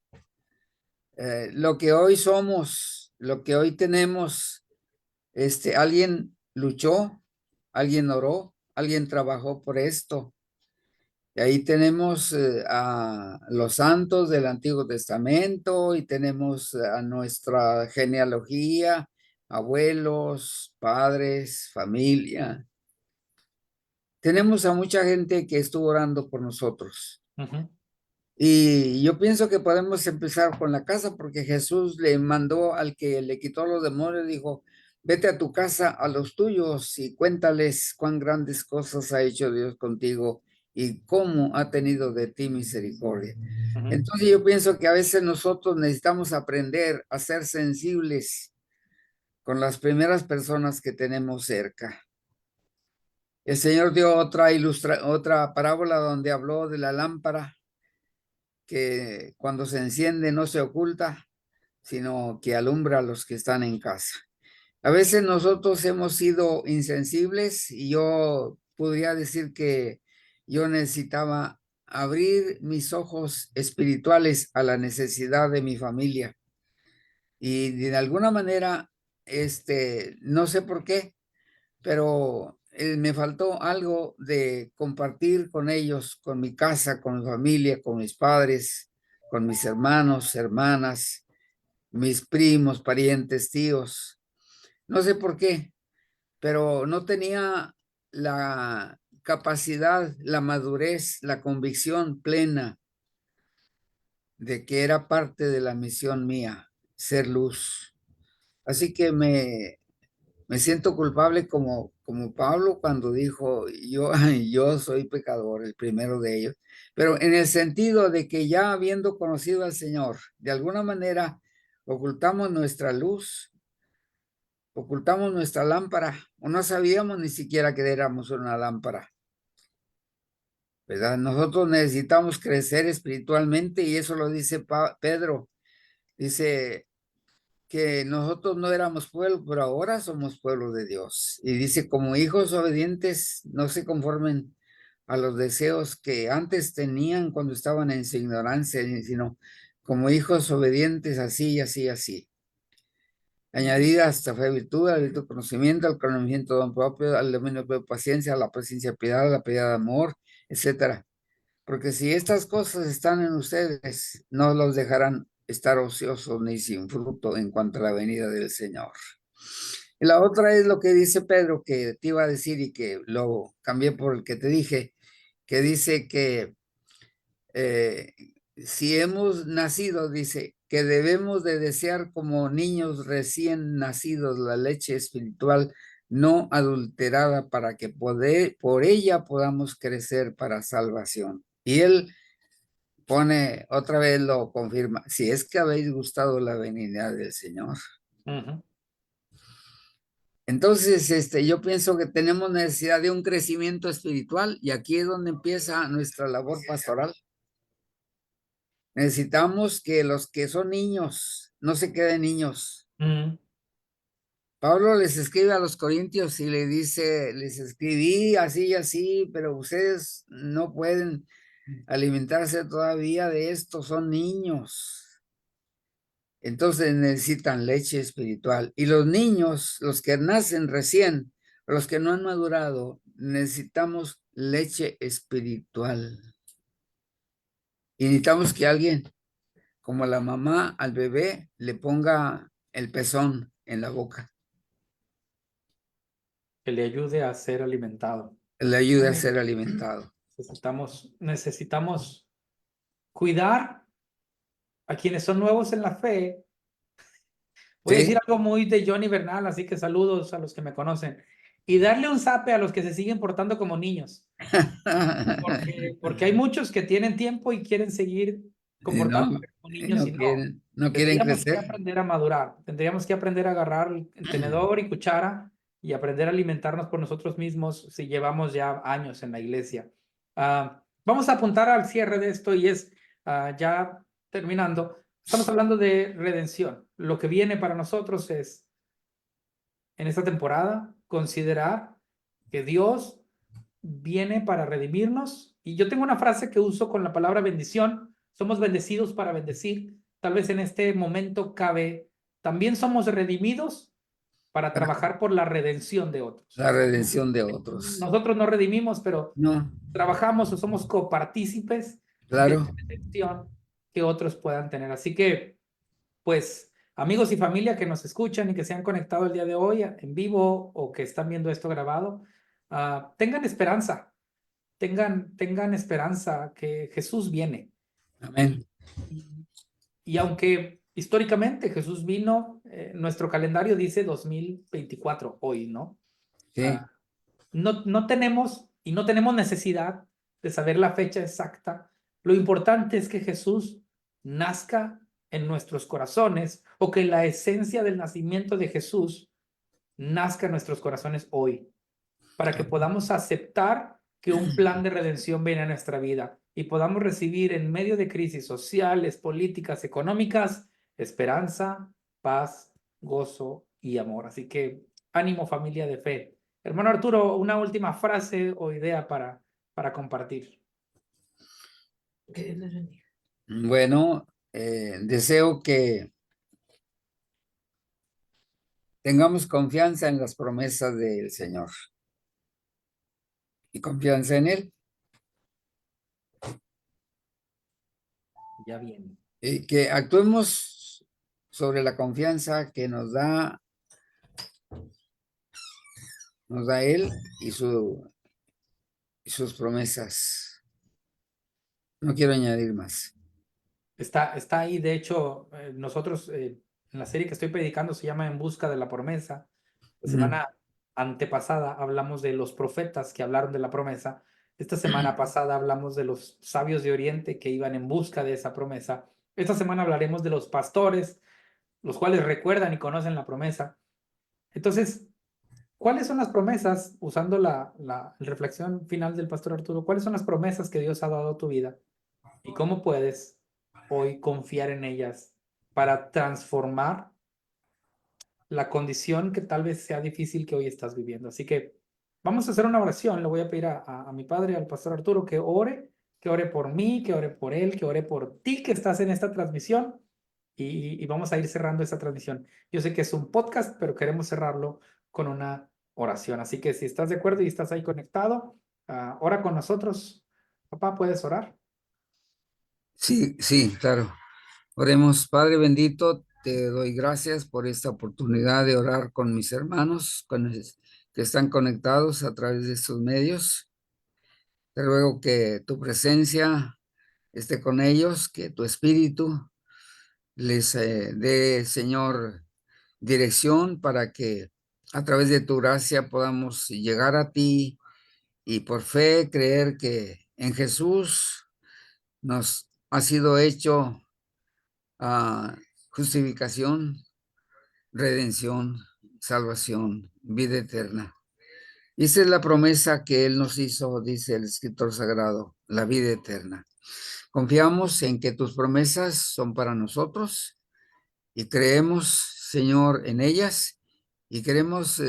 Lo que hoy somos, lo que hoy tenemos, alguien luchó, alguien oró, alguien trabajó por esto. Y ahí tenemos a los santos del Antiguo Testamento y tenemos a nuestra genealogía, abuelos, padres, familia. Tenemos a mucha gente que estuvo orando por nosotros. Y yo pienso que podemos empezar con la casa porque Jesús le mandó al que le quitó los demonios, dijo, vete a tu casa, a los tuyos y cuéntales cuán grandes cosas ha hecho Dios contigo y cómo ha tenido de ti misericordia. Entonces yo pienso que a veces nosotros necesitamos aprender a ser sensibles con las primeras personas que tenemos cerca. El Señor dio otra parábola donde habló de la lámpara que cuando se enciende no se oculta, sino que alumbra a los que están en casa. A veces nosotros hemos sido insensibles y yo podría decir que yo necesitaba abrir mis ojos espirituales a la necesidad de mi familia. Y de alguna manera, no sé por qué, pero me faltó algo de compartir con ellos, con mi casa, con mi familia, con mis padres, con mis hermanos, hermanas, mis primos, parientes, tíos. No sé por qué, pero no tenía la capacidad, la madurez, la convicción plena de que era parte de la misión mía, ser luz. Así que me siento culpable como Pablo cuando dijo, yo soy pecador, el primero de ellos, pero en el sentido de que ya habiendo conocido al Señor, de alguna manera ocultamos nuestra luz, ocultamos nuestra lámpara, o no sabíamos ni siquiera que éramos una lámpara, ¿verdad? Nosotros necesitamos crecer espiritualmente y eso lo dice Pedro, dice que nosotros no éramos pueblo, pero ahora somos pueblo de Dios. Y dice, como hijos obedientes, no se conformen a los deseos que antes tenían cuando estaban en su ignorancia, sino como hijos obedientes, así y así y así. Añadida hasta fe virtud, al virtud conocimiento, al conocimiento don propio, al dominio de paciencia, a la paciencia piedad, a la piedad de amor, etcétera. Porque si estas cosas están en ustedes, no los dejarán estar ociosos ni sin fruto en cuanto a la venida del Señor. Y la otra es lo que dice Pedro, que te iba a decir y que lo cambié por el que te dije, que dice que si hemos nacido, dice, que debemos de desear como niños recién nacidos la leche espiritual no adulterada para que por ella podamos crecer para salvación. Y él pone, otra vez lo confirma, si es que habéis gustado la venida del Señor. Entonces, yo pienso que tenemos necesidad de un crecimiento espiritual y aquí es donde empieza nuestra labor pastoral. Necesitamos que los que son niños no se queden niños. Pablo les escribe a los corintios y le dice, les escribí así y así, pero ustedes no pueden alimentarse todavía de esto, son niños. Entonces necesitan leche espiritual. Y los niños, los que nacen recién, los que no han madurado, necesitamos leche espiritual. Y necesitamos que alguien, como la mamá al bebé, le ponga el pezón en la boca. Que le ayude a ser alimentado. Le ayude a ser alimentado. Necesitamos cuidar a quienes son nuevos en la fe. Voy a ¿Sí? decir algo muy de Johnny Bernal, así que saludos a los que me conocen. Y darle un zape a los que se siguen portando como niños. Porque hay muchos que tienen tiempo y quieren seguir comportándose como niños y no. No quieren Tendríamos que crecer. aprender a madurar. Tendríamos que aprender a agarrar el tenedor y cuchara y aprender a alimentarnos por nosotros mismos si llevamos ya años en la iglesia. Vamos a apuntar al cierre de esto y es ya terminando. Estamos hablando de redención. Lo que viene para nosotros es, en esta temporada, considerar que Dios viene para redimirnos. Y yo tengo una frase que uso con la palabra bendición. Somos bendecidos para bendecir. Tal vez en este momento cabe, también somos redimidos para trabajar por la redención de otros. La redención de otros. Nosotros no redimimos, pero No, trabajamos o somos copartícipes de claro. la redención que otros puedan tener. Así que, pues, amigos y familia que nos escuchan y que se han conectado el día de hoy en vivo o que están viendo esto grabado, tengan esperanza, tengan esperanza que Jesús viene. Amén. Y aunque históricamente Jesús vino, nuestro calendario dice 2024 hoy, ¿no? Sí. No tenemos y no tenemos necesidad de saber la fecha exacta. Lo importante es que Jesús nazca en nuestros corazones o que la esencia del nacimiento de Jesús nazca en nuestros corazones hoy, para que podamos aceptar que un plan de redención viene a nuestra vida y podamos recibir en medio de crisis sociales, políticas, económicas, esperanza, paz, gozo y amor. Así que ánimo, familia de fe. Hermano Arturo, una última frase o idea para compartir. Que Dios les bendiga. Bueno, deseo que tengamos confianza en las promesas del Señor y confianza en Él. Ya viene. Y que actuemos sobre la confianza que nos da Él y sus promesas. No quiero añadir más. Está ahí, de hecho, nosotros en la serie que estoy predicando se llama En busca de la promesa. La semana antepasada hablamos de los profetas que hablaron de la promesa. Esta semana pasada hablamos de los sabios de Oriente que iban en busca de esa promesa. Esta semana hablaremos de los pastores, los cuales recuerdan y conocen la promesa. Entonces, ¿cuáles son las promesas, usando la reflexión final del pastor Arturo, cuáles son las promesas que Dios ha dado a tu vida? ¿Y cómo puedes hoy confiar en ellas para transformar la condición que tal vez sea difícil que hoy estás viviendo? Así que vamos a hacer una oración. Le voy a pedir a mi padre, al pastor Arturo, que ore por mí, que ore por él, que ore por ti que estás en esta transmisión. Y vamos a ir cerrando esta transmisión. Yo sé que es un podcast, pero queremos cerrarlo con una oración. Así que si estás de acuerdo y estás ahí conectado, ora con nosotros. Papá, ¿puedes orar? Sí, sí, claro. Oremos, Padre bendito, te doy gracias por esta oportunidad de orar con mis hermanos que están conectados a través de estos medios. Te ruego que tu presencia esté con ellos, que tu espíritu les dé, Señor, dirección para que a través de tu gracia podamos llegar a ti y por fe creer que en Jesús nos ha sido hecho justificación, redención, salvación, vida eterna. Y esa es la promesa que Él nos hizo, dice el escritor sagrado, la vida eterna. Confiamos en que tus promesas son para nosotros y creemos, Señor, en ellas y queremos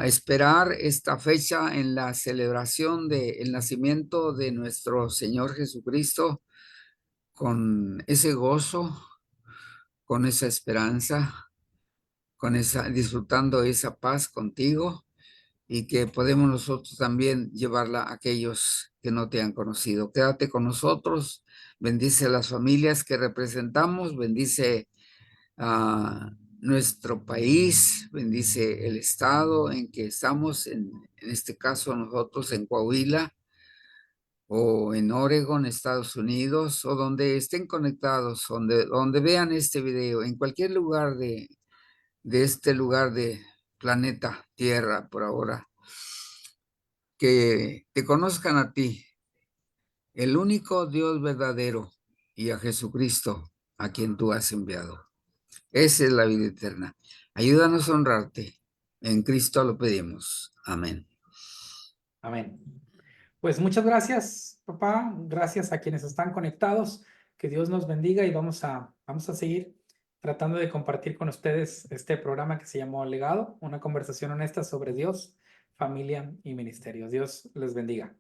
esperar esta fecha en la celebración del nacimiento de nuestro Señor Jesucristo con ese gozo, con esa esperanza, disfrutando esa paz contigo y que podemos nosotros también llevarla a aquellos que no te han conocido. Quédate con nosotros, bendice a las familias que representamos, bendice a nuestro país, bendice el estado en que estamos, en este caso nosotros en Coahuila o en Oregon, Estados Unidos, o donde estén conectados, donde vean este video, en cualquier lugar de este lugar de planeta Tierra por ahora, que te conozcan a ti, el único Dios verdadero, y a Jesucristo, a quien tú has enviado. Esa es la vida eterna. Ayúdanos a honrarte. En Cristo lo pedimos. Amén. Amén. Pues muchas gracias, papá. Gracias a quienes están conectados. Que Dios nos bendiga y vamos a seguir tratando de compartir con ustedes este programa que se llamó Legado, una conversación honesta sobre Dios, familia y ministerio. Dios les bendiga.